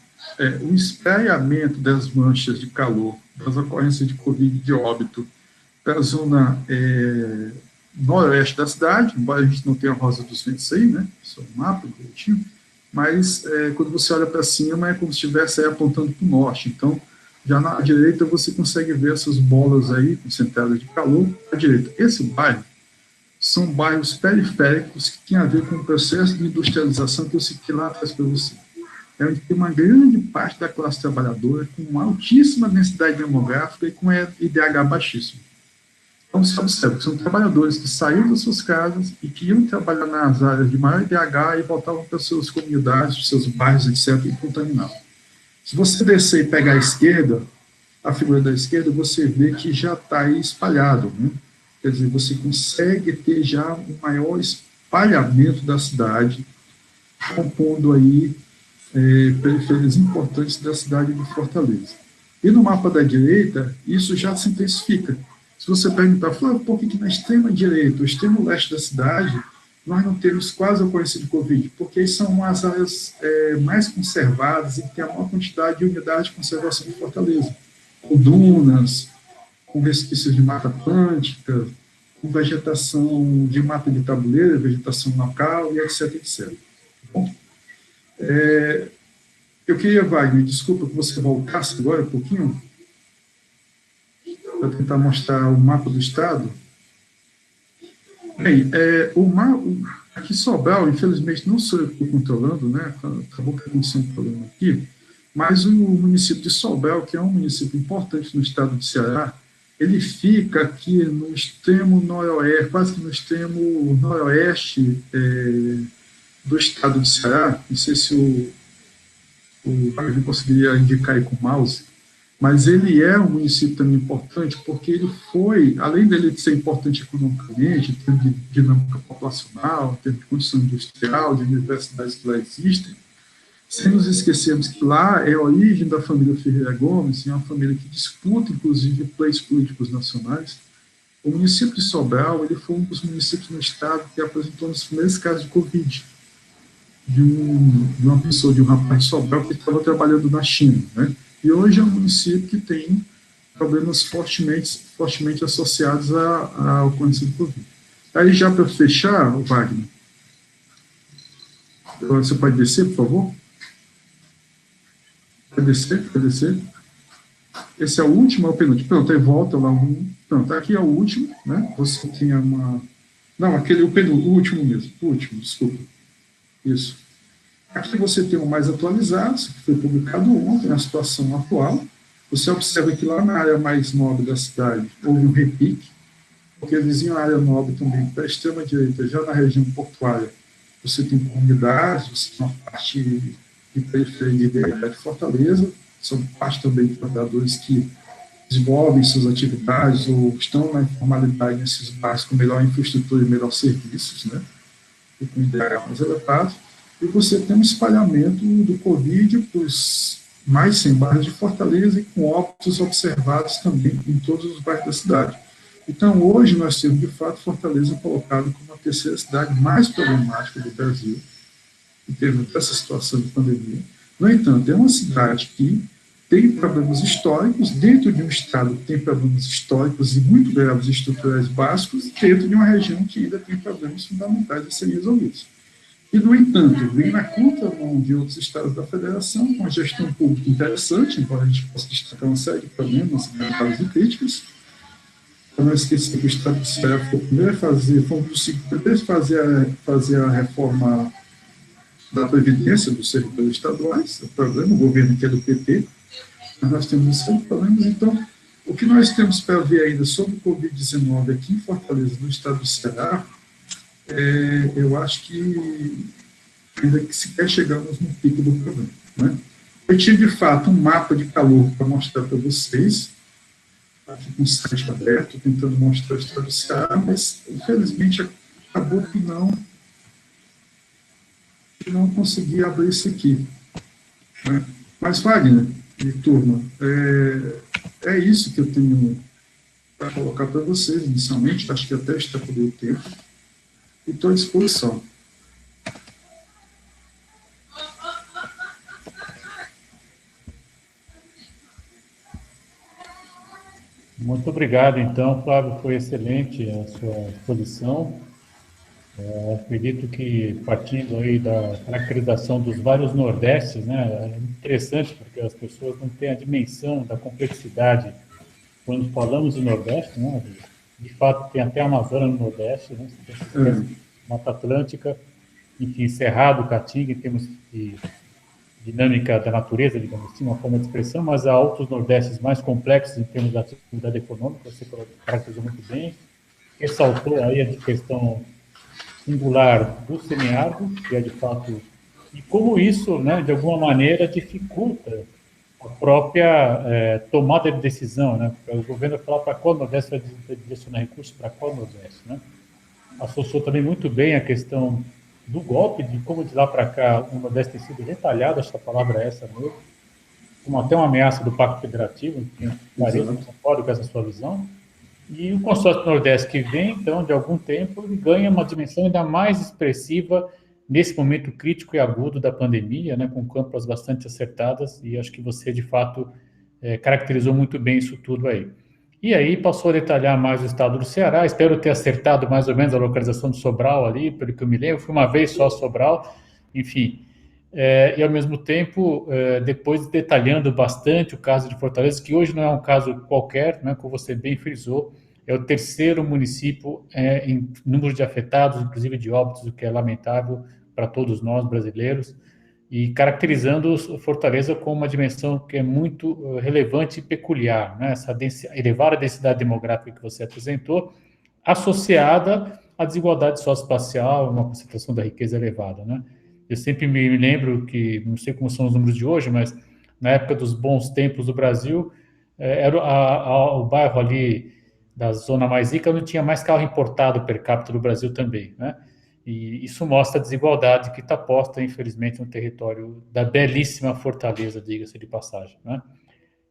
Speaker 2: o espraiamento das manchas de calor, das ocorrências de Covid de óbito, para a zona noroeste da cidade, embora a gente não tenha a Rosa dos Ventos aí, né? Isso é um mapa direitinho, mas quando você olha para cima é como se estivesse aí apontando para o norte. Então, já na direita você consegue ver essas bolas aí concentradas de calor à direita. Esse bairro são bairros periféricos que têm a ver com o processo de industrialização que eu citei lá atrás para você. É onde tem uma grande parte da classe trabalhadora com uma altíssima densidade demográfica e com IDH baixíssimo. Então, você observa que são trabalhadores que saíram das suas casas e que iam trabalhar nas áreas de maior IDH e voltavam para suas comunidades, para seus bairros, etc., e contaminavam. Se você descer e pegar a esquerda, a figura da esquerda, você vê que já está aí espalhado, né? Quer dizer, você consegue ter já um maior espalhamento da cidade, compondo aí periferias importantes da cidade de Fortaleza. E no mapa da direita, isso já se intensifica. Se você perguntar, por que na extrema direita, o extremo leste da cidade, nós não temos quase a ocorrência de Covid? Porque são as áreas mais conservadas e que tem a maior quantidade de unidades de conservação de Fortaleza, com dunas, com resquícios de mata atlântica, com vegetação de mata de tabuleiro, vegetação local, e etc, etc. Bom, eu queria, Wagner, desculpa que você voltasse agora um pouquinho, para tentar mostrar o mapa do estado. Bem, aqui Sobral, infelizmente, não sou eu que estou controlando, né? Acabou que aconteceu um problema aqui, mas o município de Sobral, que é um município importante no estado de Ceará, ele fica aqui no extremo noroeste, quase que no extremo noroeste do estado de Ceará. Não sei se o Wagner conseguiria indicar aí com o mouse, mas ele é um município também importante porque ele foi, além dele ser importante economicamente, em termos de dinâmica populacional, em termos de condição industrial, de universidades que lá existem, sem nos esquecermos que lá é a origem da família Ferreira Gomes, é uma família que disputa, inclusive, pleitos políticos nacionais. O município de Sobral, ele foi um dos municípios no estado que apresentou os primeiros casos de Covid, de uma pessoa, de um rapaz de Sobral que estava trabalhando na China, né? E hoje é um município que tem problemas fortemente associados à ocorrência do Covid. Aí, já para fechar, Wagner, você pode descer, por favor? Pode descer. Esse é o último, é o penúltimo. Pronto, aí volta lá Pronto, aqui é o último, né? Você tinha uma... Não, o último mesmo. O último, desculpa. Isso. Aqui você tem o mais atualizado, que foi publicado ontem, a situação atual. Você observa que lá na área mais nobre da cidade houve um repique, porque vizinho à área nobre também, da extrema-direita, já na região portuária, você tem comunidades, você tem uma parte de periferia de Fortaleza, são parte também de trabalhadores que desenvolvem suas atividades ou estão na informalidade nesses bairros com melhor infraestrutura e melhor serviços, né? E com IDH mais elevado. E você tem um espalhamento do Covid para os mais 100 bairros de Fortaleza e com óbitos observados também em todos os bairros da cidade. Então, hoje nós temos, de fato, Fortaleza colocado como a terceira cidade mais problemática do Brasil, em termos dessa situação de pandemia. No entanto, é uma cidade que tem problemas históricos, dentro de um estado que tem problemas históricos e muito graves estruturais básicos, dentro de uma região que ainda tem problemas fundamentais a serem resolvidos. E, no entanto, vem na contramão de outros estados da federação, com uma gestão pública interessante, embora a gente possa destacar uma série de problemas graves e críticas. Para não esquecer que o estado de Ceará foi o primeiro a fazer a reforma da Previdência dos servidores estaduais, o programa, o governo que é do PT, nós temos uma série de problemas. Então, o que nós temos para ver ainda sobre o Covid-19 aqui em Fortaleza, no estado do Ceará, eu acho que ainda que sequer chegamos no pico do problema, né? Eu tive, de fato, um mapa de calor para mostrar para vocês, aqui com o site aberto, tentando mostrar a história do Ceará, mas, infelizmente, acabou que não consegui abrir isso aqui, né? Mas, Wagner e turma, é isso que eu tenho para colocar para vocês inicialmente, acho que até extrapolei o tempo, e estou à disposição.
Speaker 1: Muito obrigado, então, Flávio, foi excelente a sua exposição. Acredito que, partindo aí da caracterização dos vários Nordestes, né, é interessante porque as pessoas não têm a dimensão da complexidade quando falamos do Nordeste, né, de fato tem até a Amazônia no Nordeste, né, tem Mata Atlântica, enfim, Cerrado, Caatinga, em termos de dinâmica da natureza, digamos assim, uma forma de expressão, mas há outros Nordestes mais complexos em termos da atividade econômica, você caracterizou muito bem, ressaltou aí a questão singular do semiárido, que é de fato, e como isso, né, de alguma maneira, dificulta a própria tomada de decisão, né, porque o governo vai falar para qual Nordeste vai direcionar recursos, para qual Nordeste, né. Associou também muito bem a questão do golpe, de como de lá para cá o Nordeste tem sido retalhado, acho que a palavra é essa mesmo, como até uma ameaça do Pacto Federativo, que parece que concordo com essa sua visão. E o consórcio Nordeste que vem, então, de algum tempo, ele ganha uma dimensão ainda mais expressiva nesse momento crítico e agudo da pandemia, né, com câmpulas bastante acertadas, e acho que você, de fato, caracterizou muito bem isso tudo aí. E aí passou a detalhar mais o estado do Ceará, espero ter acertado mais ou menos a localização de Sobral ali, pelo que eu me lembro, fui uma vez só a Sobral, enfim. E ao mesmo tempo, depois detalhando bastante o caso de Fortaleza, que hoje não é um caso qualquer, né, como você bem frisou, é o terceiro município em número de afetados, inclusive de óbitos, o que é lamentável para todos nós brasileiros, e caracterizando Fortaleza com uma dimensão que é muito relevante e peculiar, né? Essa elevada densidade demográfica que você apresentou, associada à desigualdade socioespacial, uma concentração da riqueza elevada, né? Eu sempre me lembro que, não sei como são os números de hoje, mas na época dos bons tempos do Brasil, era o bairro ali da zona mais rica onde tinha mais carro importado per capita do Brasil também, né? E isso mostra a desigualdade que está posta, infelizmente, no território da belíssima Fortaleza, diga-se de passagem, né?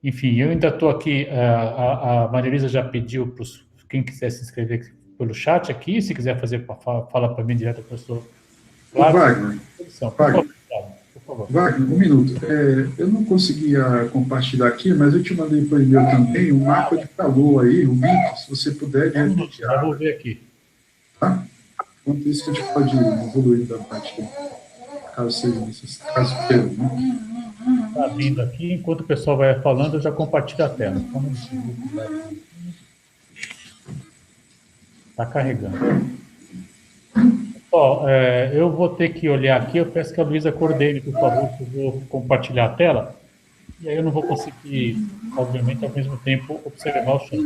Speaker 1: Enfim, eu ainda estou aqui, a Maria Elisa já pediu para quem quiser se inscrever pelo chat aqui, se quiser fazer, fala para mim direto, professor.
Speaker 2: Claro, Wagner,
Speaker 1: por favor.
Speaker 2: Wagner, um minuto. Eu não conseguia compartilhar aqui, mas eu te mandei por e-mail também um mapa de calor aí, o link, se você puder.
Speaker 1: Já vou ver aqui.
Speaker 2: Tá? Enquanto isso, a gente pode evoluir da parte, caso seja necessário, caso queira, né?
Speaker 1: Está vindo aqui, enquanto o pessoal vai falando, eu já compartilho a tela. Está carregando. Eu vou ter que olhar aqui, eu peço que a Luísa coordene, por favor, que eu vou compartilhar a tela, e aí eu não vou conseguir, obviamente, ao mesmo tempo, observar o chat.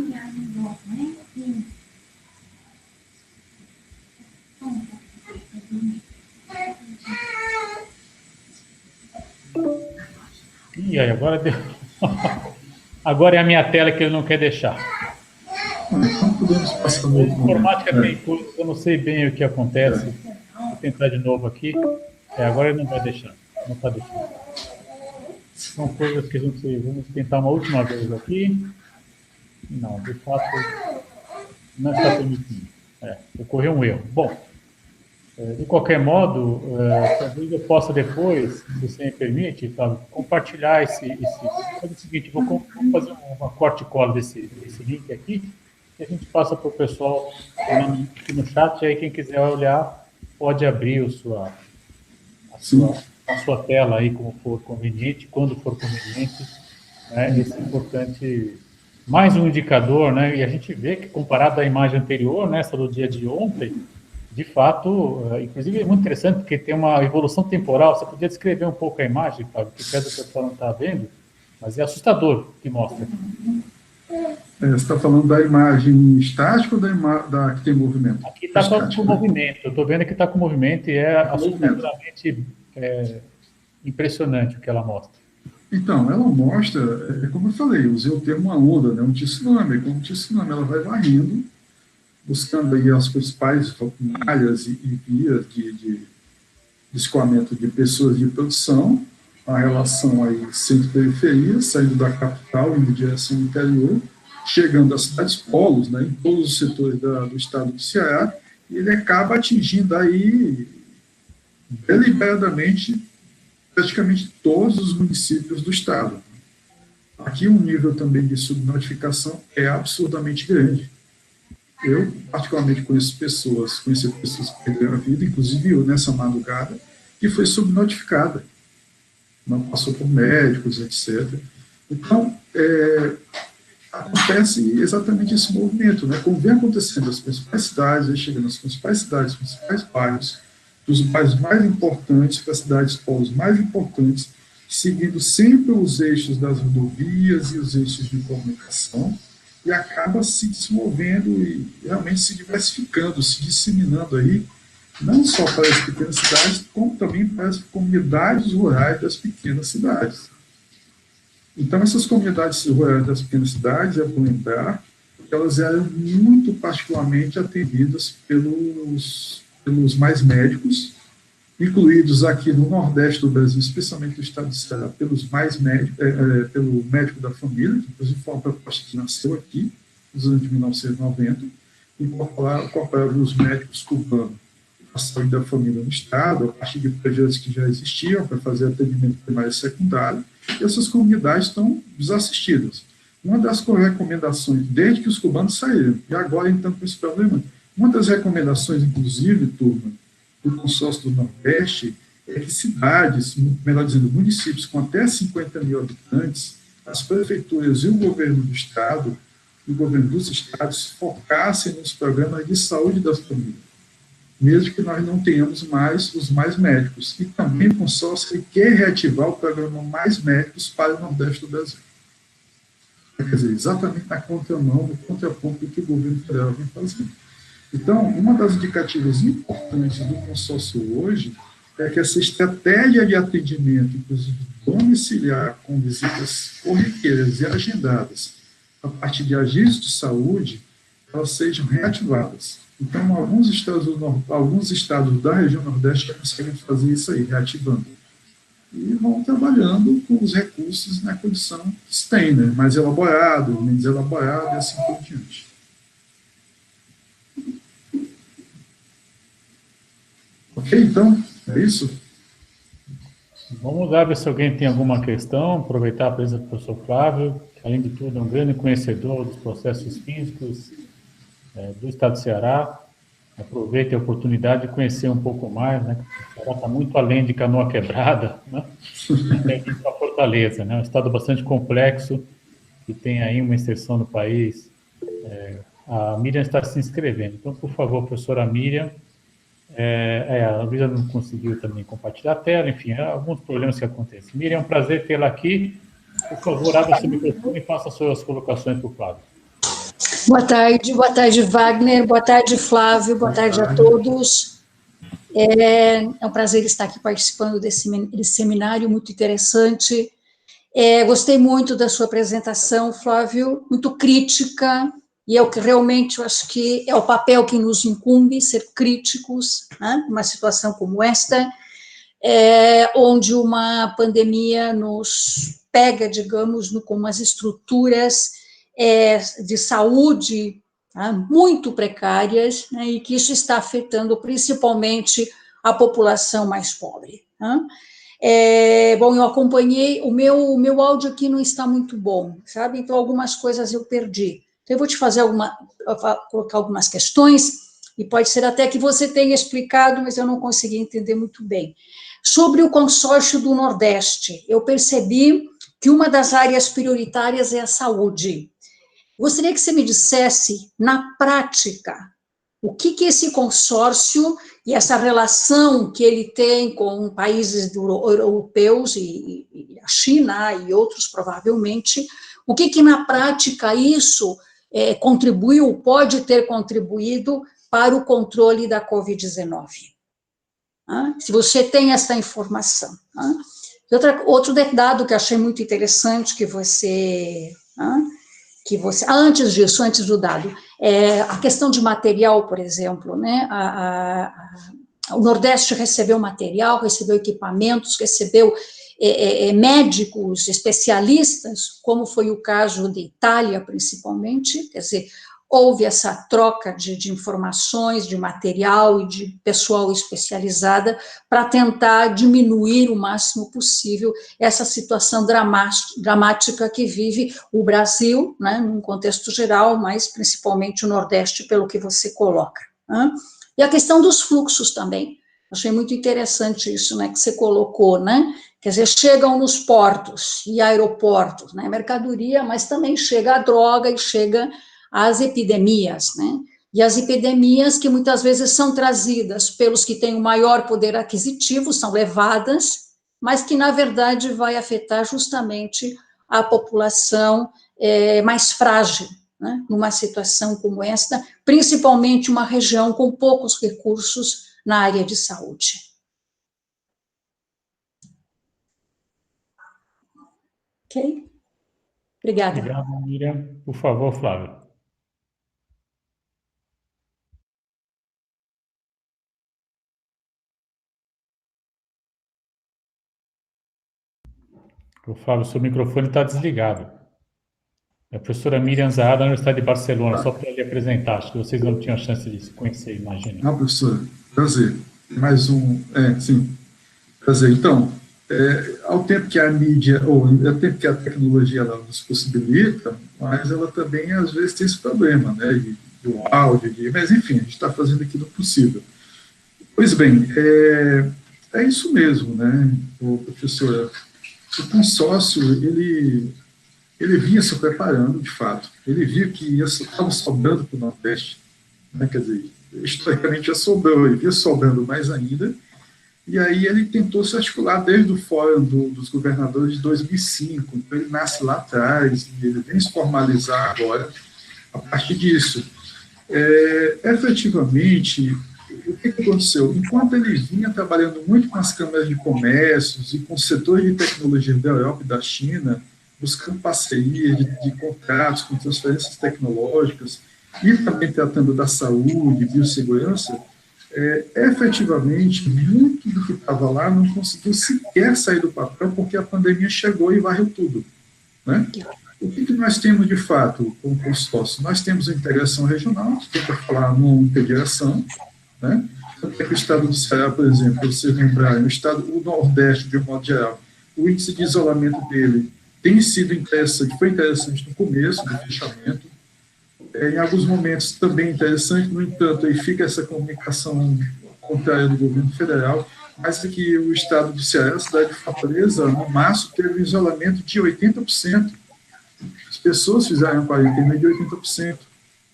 Speaker 1: E aí, agora deu... agora é a minha tela que ele não quer deixar.
Speaker 2: Então podemos passar no outro
Speaker 1: informática tem coisa, eu não sei bem o que acontece. Vou tentar de novo aqui. Agora ele não vai deixar. Não está deixando. São coisas que a gente... Vamos tentar uma última vez aqui. Não, de fato, não está permitindo. Ocorreu um erro. Bom, de qualquer modo, talvez eu possa depois, se você me permite, Fábio, compartilhar esse... Fazer o seguinte, vou fazer uma corte e cola desse link aqui, e a gente passa para o pessoal aqui no chat, e aí quem quiser olhar pode abrir a sua tela aí, como for conveniente, quando for conveniente, né? Esse é importante, mais um indicador, né? E a gente vê que comparado à imagem anterior, né, essa do dia de ontem, de fato, inclusive é muito interessante porque tem uma evolução temporal. Você podia descrever um pouco a imagem, Fábio, que caso o pessoal não está vendo, Mas é assustador o que mostra.
Speaker 2: Você está falando da imagem estática ou da que tem movimento?
Speaker 1: Aqui está com movimento, eu estou vendo que está com movimento e é assustadoramente impressionante o que ela mostra.
Speaker 2: Então, ela mostra, como eu falei, eu usei o termo uma onda, né, um tsunami, como um tsunami, ela vai varrendo, buscando aí as principais malhas e vias de escoamento de pessoas de produção, a relação aí centro-periferia, saindo da capital em direção ao interior, chegando às cidades polos, né, em todos os setores do estado do Ceará, e ele acaba atingindo aí deliberadamente praticamente todos os municípios do estado. Aqui o nível também de subnotificação é absurdamente grande. Eu, particularmente, conheci pessoas que perderam a vida, inclusive eu, nessa madrugada, que foi subnotificada. Não passou por médicos, etc. Então, acontece exatamente esse movimento, né? Como vem acontecendo nas principais cidades, chegando nas principais cidades, nos principais bairros, dos bairros mais importantes para as cidades polos mais importantes, seguindo sempre os eixos das rodovias e os eixos de comunicação, e acaba se desenvolvendo e realmente se diversificando, se disseminando aí, não só para as pequenas cidades, como também para as comunidades rurais das pequenas cidades. Então, essas comunidades rurais das pequenas cidades, é bom lembrar que elas eram muito particularmente atendidas pelos mais médicos, incluídos aqui no Nordeste do Brasil, especialmente no estado de Ceará, pelo médico da família, que inclusive foi uma proposta que nasceu aqui, nos anos de 1990, incorporava os médicos cubanos a saúde da família no estado, a partir de projetos que já existiam para fazer atendimento primário e secundário, e essas comunidades estão desassistidas. Uma das recomendações, desde que os cubanos saíram, e agora então com esse problema, uma das recomendações, inclusive, turma, do consórcio do Nordeste, é que cidades, melhor dizendo, municípios com até 50 mil habitantes, as prefeituras e o governo do estado, e o governo dos estados, focassem nos programas de saúde das famílias, mesmo que nós não tenhamos mais os mais médicos. E também o consórcio quer reativar o programa Mais Médicos para o Nordeste do Brasil. Quer dizer, exatamente na contramão, no contraponto do que o governo federal vem fazendo. Então, uma das indicativas importantes do consórcio hoje é que essa estratégia de atendimento, inclusive domiciliar, com visitas corriqueiras e agendadas, a partir de agentes de saúde, elas sejam reativadas. Então, alguns estados da região Nordeste conseguem fazer isso aí, reativando. E vão trabalhando com os recursos na condição que se tem, né? Mais elaborado, menos elaborado e assim por diante. Ok, então, é isso?
Speaker 1: Vamos lá ver se alguém tem alguma questão, aproveitar a presença do professor Flávio, que, além de tudo, é um grande conhecedor dos processos físicos do estado do Ceará. Aproveite a oportunidade de conhecer um pouco mais, né? O Ceará está muito além de Canoa Quebrada, né? Tem a Fortaleza, né? Um estado bastante complexo, que tem aí uma extensão no país. A Miriam está se inscrevendo, então, por favor, professora Miriam, a Luísa não conseguiu também compartilhar a tela, enfim, alguns problemas que acontecem. Miriam, é um prazer tê-la aqui. Por favor, abra seu microfone e faça suas colocações para o Flávio.
Speaker 3: Boa tarde, Wagner, boa tarde, Flávio, boa tarde a todos. É um prazer estar aqui participando desse seminário muito interessante. Gostei muito da sua apresentação, Flávio, muito crítica, e é o que realmente eu acho que é o papel que nos incumbe, ser críticos, né, numa situação como esta, onde uma pandemia nos pega, digamos, com umas estruturas de saúde, né, muito precárias, né, e que isso está afetando principalmente a população mais pobre. Né. Bom, eu acompanhei, o meu áudio aqui não está muito bom, sabe? Então, algumas coisas eu perdi. Então, eu vou te fazer colocar algumas questões, e pode ser até que você tenha explicado, mas eu não consegui entender muito bem. Sobre o consórcio do Nordeste, eu percebi que uma das áreas prioritárias é a saúde. Gostaria que você me dissesse, na prática, o que esse consórcio e essa relação que ele tem com países europeus e a China e outros provavelmente, o que na prática isso contribuiu, pode ter contribuído para o controle da Covid-19. Se você tem essa informação. Outro dado que eu achei muito interessante que você antes disso, antes do dado, a questão de material, por exemplo, né, o Nordeste recebeu material, recebeu equipamentos, recebeu médicos, especialistas, como foi o caso de Itália, principalmente, quer dizer, houve essa troca de informações, de material e de pessoal especializada para tentar diminuir o máximo possível essa situação dramática que vive o Brasil, né, num contexto geral, mas principalmente o Nordeste, pelo que você coloca. Né? E a questão dos fluxos também. Achei muito interessante isso, né, que você colocou, né? Quer dizer, chegam nos portos e aeroportos, né, mercadoria, mas também chega a droga e chega as epidemias, né? E as epidemias que muitas vezes são trazidas pelos que têm o maior poder aquisitivo, são levadas, mas que, na verdade, vai afetar justamente a população mais frágil, né? Numa situação como esta, principalmente uma região com poucos recursos na área de saúde. Ok? Obrigada.
Speaker 1: Obrigado, Miriam. Por favor, Flávio. Flávio, seu microfone está desligado. É a professora Miriam Zahar, da Universidade de Barcelona, só para lhe apresentar. Acho que vocês não tinham chance de se conhecer, imagino.
Speaker 2: Não, professora, prazer. Mais um, sim, prazer. Então, ao tempo que a mídia, ou ao tempo que a tecnologia ela nos possibilita, mas ela também, às vezes, tem esse problema, né, do áudio, mas, enfim, a gente está fazendo aquilo possível. Pois bem, é isso mesmo, né, professora. O consórcio, ele vinha se preparando, de fato. Ele viu que estava sobrando para o Nordeste, né? Quer dizer, historicamente já sobrou, ele vinha sobrando mais ainda, e aí ele tentou se articular desde o Fórum dos Governadores de 2005, então ele nasce lá atrás, e ele vem se formalizar agora a partir disso. Efetivamente, o que aconteceu? Enquanto ele vinha trabalhando muito com as câmaras de comércios e com o setor de tecnologia da Europa e da China, buscando parceria de contratos com transferências tecnológicas e também tratando da saúde, biossegurança, efetivamente, muito do que estava lá não conseguiu sequer sair do papel porque a pandemia chegou e varreu tudo. Né? O que nós temos, de fato, como consórcio? Nós temos a integração regional, que tenta falar numa integração, né? Tanto é que o estado do Ceará, por exemplo, para vocês lembrarem, o Nordeste, de um modo geral, o índice de isolamento dele tem sido interessante, foi interessante no começo do fechamento, em alguns momentos também interessante, no entanto, aí fica essa comunicação contrária do governo federal, mas é que o estado do Ceará, a cidade de Fortaleza, no março, teve um isolamento de 80%. As pessoas fizeram a quarentena de 80%.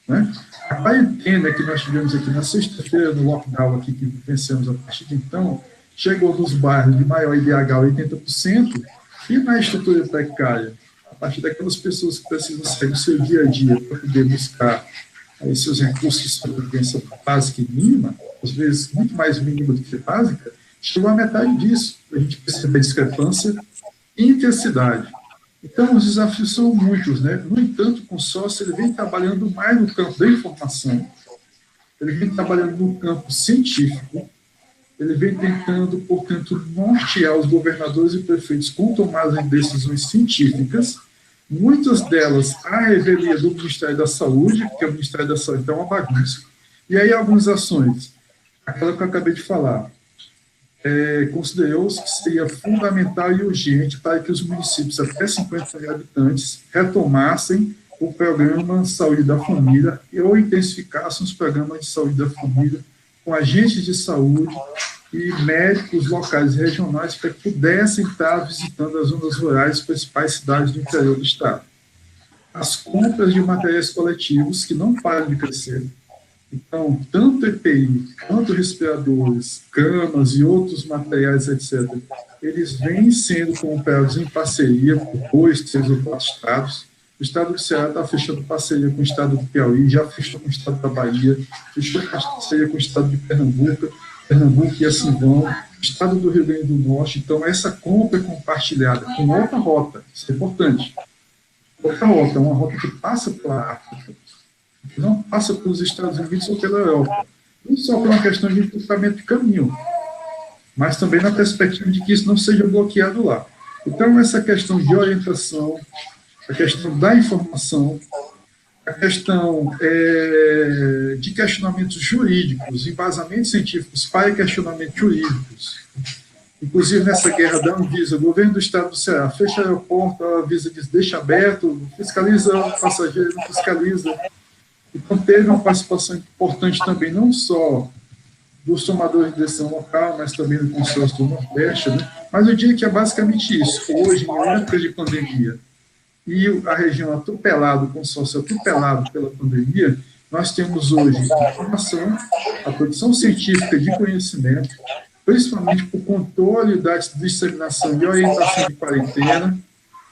Speaker 2: Né? A quarentena que nós tivemos aqui na sexta-feira, no lockdown aqui que vencemos a partir de então, chegou nos bairros de maior IDH 80%, e na estrutura precária, a partir daquelas pessoas que precisam sair do seu dia a dia para poder buscar aí seus recursos de sobrevivência básica e mínima, às vezes muito mais mínima do que básica, chegou a metade disso. A gente percebe a discrepância e intensidade. Então, os desafios são muitos, né? No entanto, o consórcio ele vem trabalhando mais no campo da informação, ele vem trabalhando no campo científico, ele vem tentando, portanto, nortear os governadores e prefeitos com tomada de decisões científicas, muitas delas à revelia do Ministério da Saúde, porque o Ministério da Saúde é uma bagunça, e aí algumas ações, aquela que eu acabei de falar, considerou-se que seria fundamental e urgente para que os municípios até 50 mil habitantes retomassem o programa Saúde da Família ou intensificassem os programas de saúde da família com agentes de saúde e médicos locais e regionais para que pudessem estar visitando as zonas rurais das principais cidades do interior do estado. As compras de materiais coletivos, que não param de crescer, Então, tanto EPI, quanto respiradores, camas e outros materiais, etc., eles vêm sendo comprados em parceria por 2, 3 ou 4 estados. O estado do Ceará está fechando parceria com o estado do Piauí, já fechou com o estado da Bahia, fechou parceria com o estado de Pernambuco e assim vão, o estado do Rio Grande do Norte. Então, essa compra é compartilhada com outra rota, isso é importante. Outra rota, uma rota que passa pela África, não passa pelos Estados Unidos ou pela Europa. Não só por uma questão de encurtamento de caminho, mas também na perspectiva de que isso não seja bloqueado lá. Então, essa questão de orientação, a questão da informação, a questão de questionamentos jurídicos, embasamentos científicos para questionamentos jurídicos. Inclusive, nessa guerra da Anvisa, o governo do estado do Ceará fecha o aeroporto, a Anvisa diz, deixa aberto, fiscaliza o passageiro, não fiscaliza. Então, teve uma participação importante também, não só dos tomadores de decisão local, mas também do consórcio do Nordeste, né? Mas eu diria que é basicamente isso. Hoje, em época de pandemia, e a região atropelada, o consórcio atropelado pela pandemia, nós temos hoje a informação, a produção científica de conhecimento, principalmente por controle da disseminação e orientação de quarentena,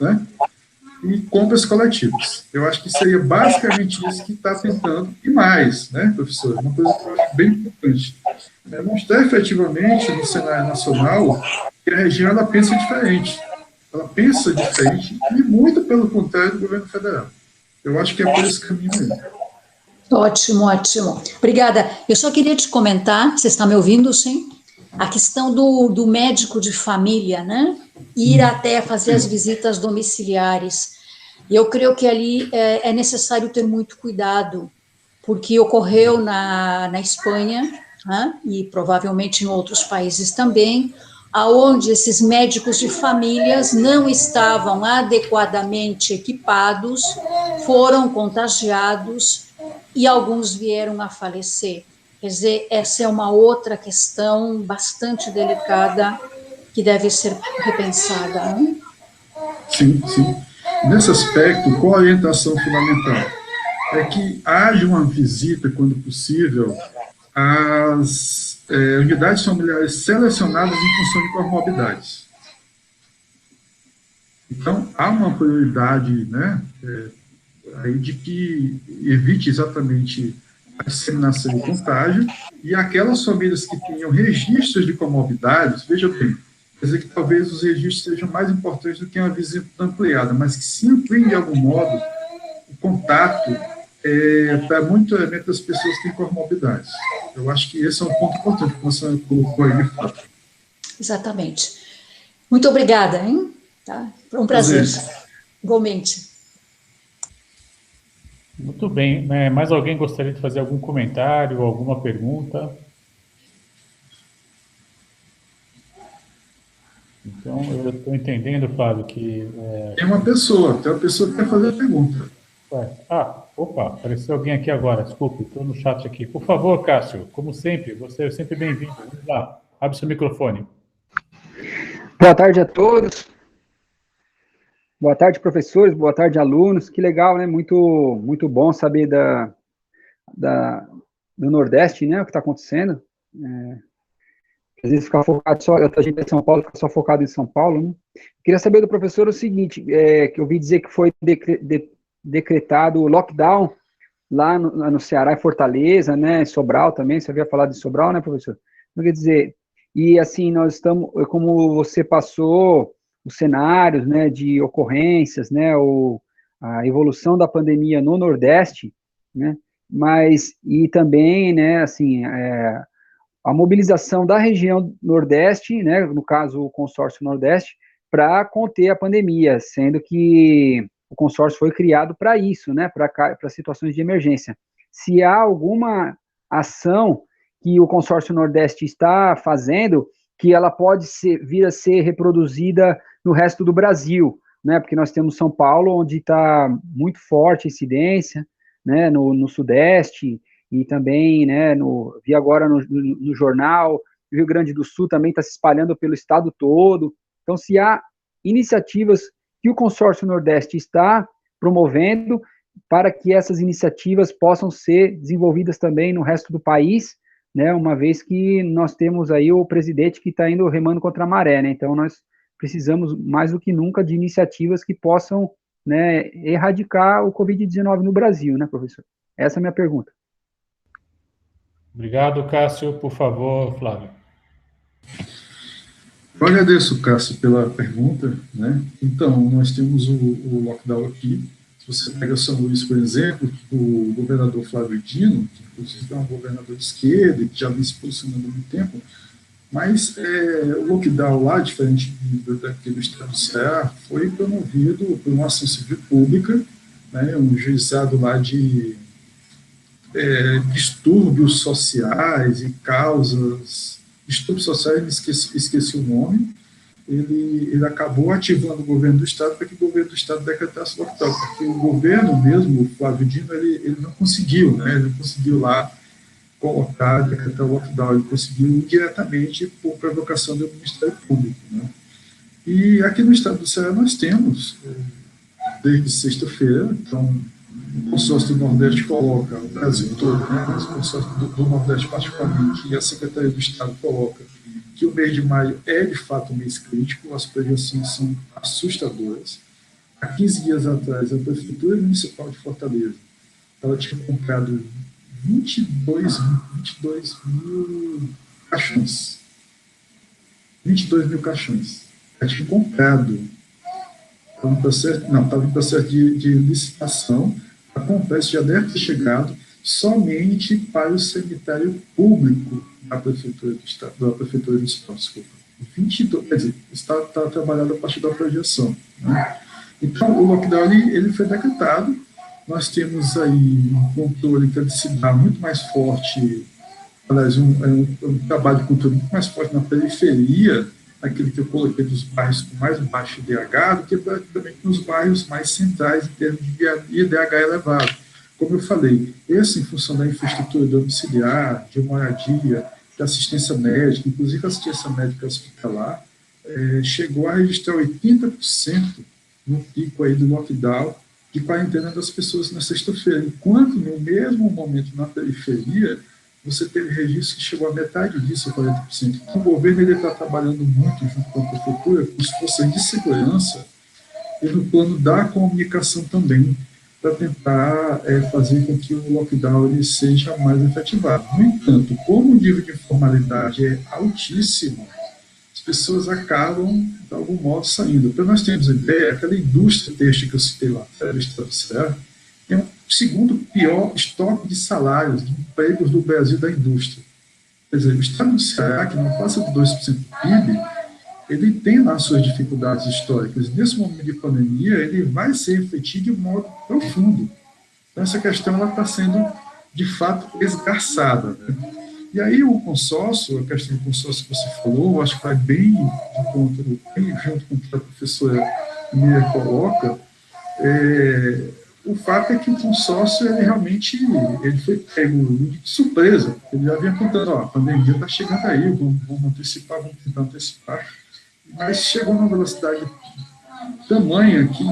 Speaker 2: né? E compras coletivas. Eu acho que seria basicamente isso que está tentando, e mais, né, professor? Uma coisa que eu acho bem importante. Mostrar efetivamente no cenário nacional que a região ela pensa diferente. Ela pensa diferente e muito pelo contrário do governo federal. Eu acho que é por esse caminho mesmo.
Speaker 3: Ótimo, ótimo. Obrigada. Eu só queria te comentar, você está me ouvindo, sim? A questão do médico de família, né? Ir até fazer as visitas domiciliares. Eu creio que ali é necessário ter muito cuidado, porque ocorreu na Espanha, né? E provavelmente em outros países também, aonde esses médicos de famílias não estavam adequadamente equipados, foram contagiados e alguns vieram a falecer. Quer dizer, essa é uma outra questão bastante delicada que deve ser repensada, né?
Speaker 2: Sim, sim. Nesse aspecto, qual a orientação fundamental? É que haja uma visita, quando possível, às unidades familiares selecionadas em função de comorbidades. Então, há uma prioridade, né, aí de que evite exatamente a disseminação e contágio, e aquelas famílias que tenham registros de comorbidades, veja bem, quer dizer que talvez os registros sejam mais importantes do que uma visita ampliada, mas que se ampliem de algum modo o contato para muito elemento das pessoas que têm comorbidades. Eu acho que esse é um ponto importante que você colocou aí de fato.
Speaker 3: Exatamente. Muito obrigada, hein? Tá? Foi um prazer. Igualmente.
Speaker 1: Muito bem. Mais alguém gostaria de fazer algum comentário, alguma pergunta? Então, eu estou entendendo, Flávio, que...
Speaker 2: Tem uma pessoa que quer fazer a pergunta.
Speaker 1: Opa, apareceu alguém aqui agora, desculpe, estou no chat aqui. Por favor, Cássio, como sempre, você é sempre bem-vindo. Vamos lá, abre seu microfone.
Speaker 4: Boa tarde a todos. Boa tarde, professores, boa tarde, alunos. Que legal, né? Muito bom saber do Nordeste, né? O que está acontecendo. Às vezes ficar focado só, a gente é de São Paulo, fica só focado em São Paulo, né? Queria saber do professor o seguinte, que eu ouvi dizer que foi decretado o lockdown lá no Ceará e Fortaleza, né? Sobral também, você havia falado de Sobral, né, professor? Então, quer dizer, e assim, nós estamos, como você passou os cenários, né, de ocorrências, né, a evolução da pandemia no Nordeste, né, mas, e também, né, assim, a mobilização da região Nordeste, né, no caso o consórcio Nordeste, para conter a pandemia, sendo que o consórcio foi criado para isso, né, para situações de emergência. Se há alguma ação que o consórcio Nordeste está fazendo, que ela pode vir a ser reproduzida no resto do Brasil, né, porque nós temos São Paulo, onde está muito forte a incidência, né, no Sudeste, e também, né, vi agora no jornal, o Rio Grande do Sul também está se espalhando pelo estado todo. Então, se há iniciativas que o consórcio Nordeste está promovendo, para que essas iniciativas possam ser desenvolvidas também no resto do país, né, uma vez que nós temos aí o presidente que está indo remando contra a maré, né, então nós precisamos mais do que nunca de iniciativas que possam, né, erradicar o Covid-19 no Brasil, né, professor? Essa é a minha pergunta.
Speaker 1: Obrigado, Cássio. Por favor, Flávio.
Speaker 2: Eu agradeço, Cássio, pela pergunta, né? Então, nós temos o lockdown aqui. Se você pega São Luís, por exemplo, o governador Flávio Dino, que inclusive é um governador de esquerda e que já vem se posicionando há muito tempo, mas o lockdown lá, diferente daquele do estado do Ceará, foi promovido por uma ação civil pública, né? Um juizado lá de distúrbios sociais e causas, distúrbios sociais, esqueci o nome, ele acabou ativando o governo do Estado para que o governo do Estado decretasse o lockdown, porque o governo mesmo, o Flávio Dino, ele não conseguiu, né, ele não conseguiu lá decretar o lockdown, ele conseguiu indiretamente por provocação do Ministério Público, né. E aqui no estado do Ceará nós temos, desde sexta-feira, então, o consórcio do Nordeste coloca, o Brasil todo, né, mas o consórcio do Nordeste particularmente, e a Secretaria do Estado coloca que o mês de maio é, de fato, um mês crítico, as projeções são assustadoras. Há 15 dias atrás, a Prefeitura Municipal de Fortaleza, ela tinha comprado 22 mil caixões. 22 mil caixões. Ela tinha comprado. Estava em processo de licitação. A compra já deve ter chegado somente para o cemitério público da Prefeitura do Estado, da Prefeitura Municipal, desculpa. 22, quer dizer, está trabalhado a partir da projeção, né? Então, o lockdown ele foi decretado. Nós temos aí um controle que se dá muito mais forte, aliás, um trabalho de controle muito mais forte na periferia, aquele que eu coloquei dos bairros com mais baixo IDH, do que praticamente nos bairros mais centrais em termos de IDH elevado. Como eu falei, esse em função da infraestrutura domiciliar, de moradia, de assistência médica, inclusive assistência médica hospitalar, chegou a registrar 80% no pico aí do lockdown de quarentena das pessoas na sexta-feira, enquanto no mesmo momento na periferia você teve registro que chegou a metade disso, a 40%. Então, o governo está trabalhando muito junto com a prefeitura, com as forças de segurança, e no plano da comunicação também, para tentar fazer com que o lockdown ele seja mais efetivado. No entanto, como o nível de informalidade é altíssimo, as pessoas acabam, de algum modo, saindo. Para nós termos a ideia, aquela indústria têxtil que eu citei lá, do Estado do Ceará, tem o segundo pior estoque de salários, de empregos do Brasil da indústria. Quer dizer, o Estado do Ceará, que não passa de 2% do PIB, ele tem lá suas dificuldades históricas. Nesse momento de pandemia, ele vai ser refletido de um modo profundo. Então, essa questão está sendo, de fato, esgarçada, né? E aí o consórcio, a questão do consórcio que você falou, eu acho que vai bem junto com o que a professora Mia coloca. O fato é que o consórcio, ele realmente foi pego de surpresa. Ele já vinha contando, a pandemia está chegando aí, vamos antecipar, vamos tentar antecipar. Mas chegou numa velocidade tamanha que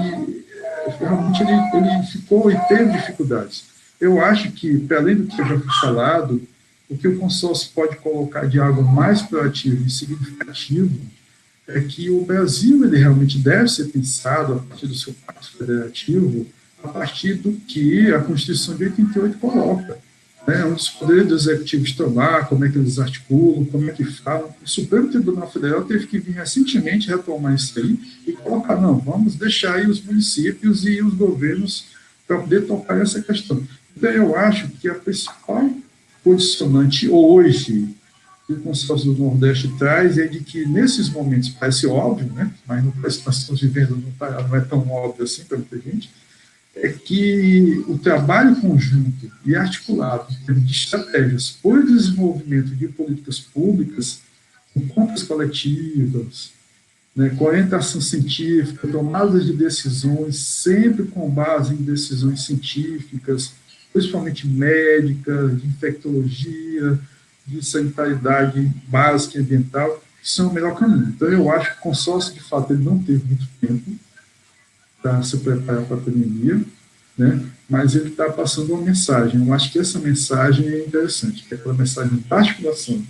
Speaker 2: realmente ele ficou e teve dificuldades. Eu acho que, para além do que já foi falado, o que o consórcio pode colocar de algo mais proativo e significativo é que o Brasil ele realmente deve ser pensado, a partir do seu pacto federativo, a partir do que a Constituição de 88 coloca, né, onde os poderes do executivo estão lá, como é que eles articulam, como é que falam. O Supremo Tribunal Federal teve que vir recentemente retomar isso aí e colocar, não, vamos deixar aí os municípios e os governos para poder tocar essa questão. Então, eu acho que a principal posicionante hoje que o consórcio do Nordeste traz é de que, nesses momentos, parece óbvio, né, mas no que nós estamos vivendo não é tão óbvio assim para muita gente, é que o trabalho conjunto e articulado de estratégias por desenvolvimento de políticas públicas, com compras coletivas, né, com orientação científica, tomadas de decisões, sempre com base em decisões científicas, principalmente médicas, de infectologia, de sanitariedade básica e ambiental, que são o melhor caminho. Então, eu acho que o consórcio, de fato, ele não teve muito tempo para se preparar para a pandemia, né? Mas ele está passando uma mensagem. Eu acho que essa mensagem é interessante, que é aquela mensagem da articulação,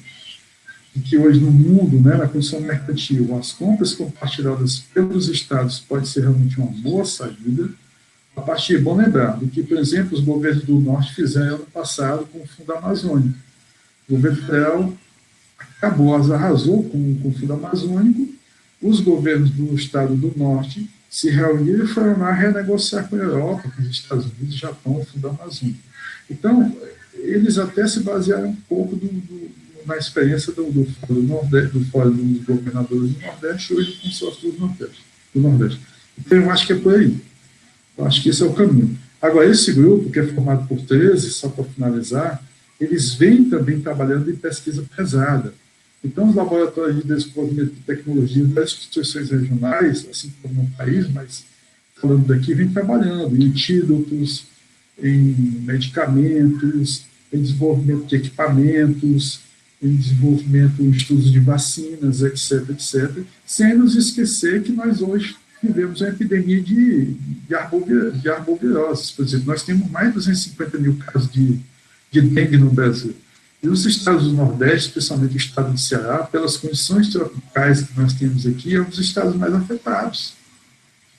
Speaker 2: de que hoje no mundo, né, na condição mercantil, as compras compartilhadas pelos estados pode ser realmente uma boa saída. A partir, é bom lembrar, do que, por exemplo, os governos do Norte fizeram ano passado com o Fundo Amazônico. O governo federal acabou, arrasou com o Fundo Amazônico, os governos do estado do Norte se reuniram e foram lá renegociar com a Europa, com os Estados Unidos, Japão, o Fundo Amazônico. Então, eles até se basearam um pouco na experiência do Fórum dos Governadores do Nordeste, hoje do consórcio do Nordeste. Então, eu acho que é por aí. Eu acho que esse é o caminho. Agora, esse grupo, que é formado por 13, só para finalizar, eles vêm também trabalhando em pesquisa pesada. Então, os laboratórios de desenvolvimento de tecnologia das instituições regionais, assim como no país, mas falando daqui, vêm trabalhando em antídotos, em medicamentos, em desenvolvimento de equipamentos, em desenvolvimento de estudos de vacinas, etc., etc., sem nos esquecer que nós hoje vivemos uma epidemia de arboviroses. Por exemplo, nós temos mais de 250 mil casos de dengue no Brasil. E os estados do Nordeste, especialmente o estado de Ceará, pelas condições tropicais que nós temos aqui, é um dos estados mais afetados.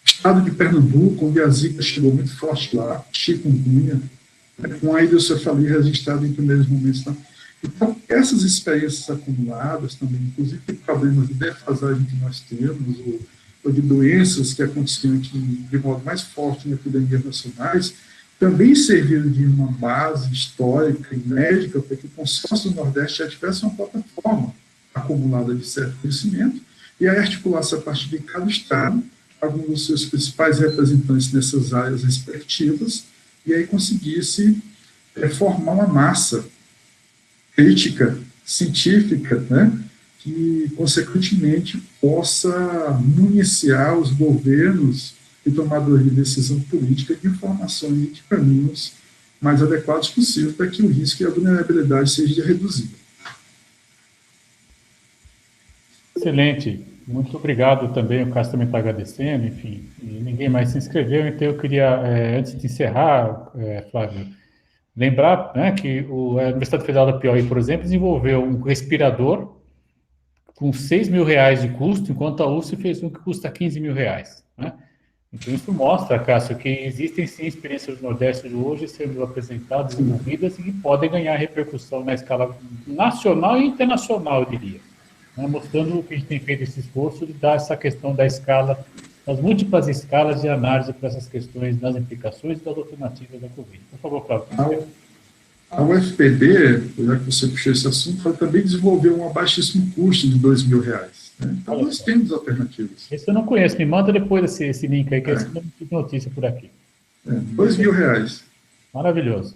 Speaker 2: O estado de Pernambuco, onde a zika chegou muito forte lá, chikungunya, com a hidrocefalia registrada em primeiros momentos lá. Então, essas experiências acumuladas também, inclusive problemas de defasagem que nós temos, ou de doenças que aconteciam aqui de modo mais forte em epidemias nacionais, também serviram de uma base histórica e médica para que o consórcio do Nordeste já tivesse uma plataforma acumulada de certo conhecimento e aí articulasse a partir de cada estado alguns dos seus principais representantes nessas áreas respectivas e aí conseguisse formar uma massa crítica, científica, né, que, consequentemente, possa municiar os governos e tomadores de decisão política de informações e de caminhos mais adequados possível para que o risco e a vulnerabilidade seja reduzida.
Speaker 1: Excelente. Muito obrigado também, o Cássio também está agradecendo, enfim, e ninguém mais se inscreveu, então eu queria, antes de encerrar, Flávio, lembrar, né, que a Universidade Federal da Piauí, por exemplo, desenvolveu um respirador com R$6.000 de custo, enquanto a USP fez um que custa R$15.000, né? Então, isso mostra, Cássio, que existem sim experiências do Nordeste de hoje sendo apresentadas, desenvolvidas e que podem ganhar repercussão na escala nacional e internacional, eu diria, né? Mostrando que a gente tem feito esse esforço de dar essa questão da escala, das múltiplas escalas de análise para essas questões das implicações e das alternativas da Covid. Por favor, Flávio.
Speaker 2: A UFPB, já que você puxou esse assunto, ela também desenvolveu um baixíssimo custo de R$2.000. Né? Então, nós temos alternativas.
Speaker 1: Esse eu não conheço, me manda depois esse link aí, que eu não tive notícia por aqui.
Speaker 2: R$2.000.
Speaker 1: Maravilhoso.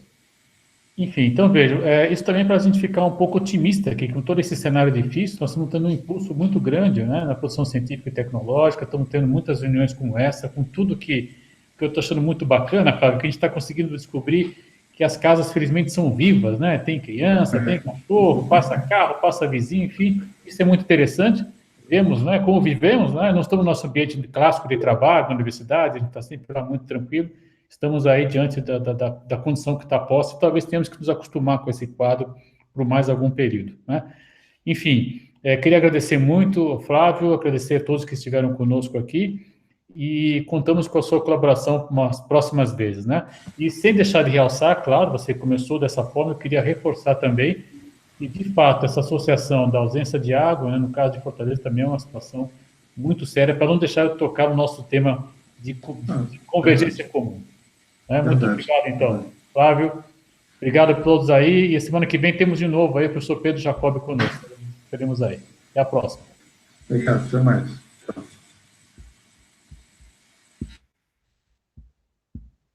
Speaker 1: Enfim, então vejo, isso também para a gente ficar um pouco otimista aqui, com todo esse cenário difícil, nós estamos tendo um impulso muito grande, né, na produção científica e tecnológica, estamos tendo muitas reuniões como essa, com tudo que eu estou achando muito bacana, Flávio, que a gente está conseguindo descobrir que as casas, felizmente, são vivas, né? Tem criança, tem cachorro, passa carro, passa vizinho, enfim, isso é muito interessante. Vemos, né, como vivemos, né? Não estamos no nosso ambiente clássico de trabalho, na universidade, a gente está sempre lá muito tranquilo, estamos aí diante da condição que está posta, e talvez tenhamos que nos acostumar com esse quadro por mais algum período, né? Enfim, queria agradecer muito, Flávio, agradecer a todos que estiveram conosco aqui, e contamos com a sua colaboração nas próximas vezes, né? E sem deixar de realçar, claro, você começou dessa forma, eu queria reforçar também que, de fato, essa associação da ausência de água, né, no caso de Fortaleza, também é uma situação muito séria, para não deixar de tocar no nosso tema de convergência comum. Né? Muito obrigado, então. Flávio, obrigado a todos aí, e a semana que vem temos de novo aí o professor Pedro Jacob conosco. Estaremos aí. Até a próxima.
Speaker 2: Obrigado, até mais. Tchau.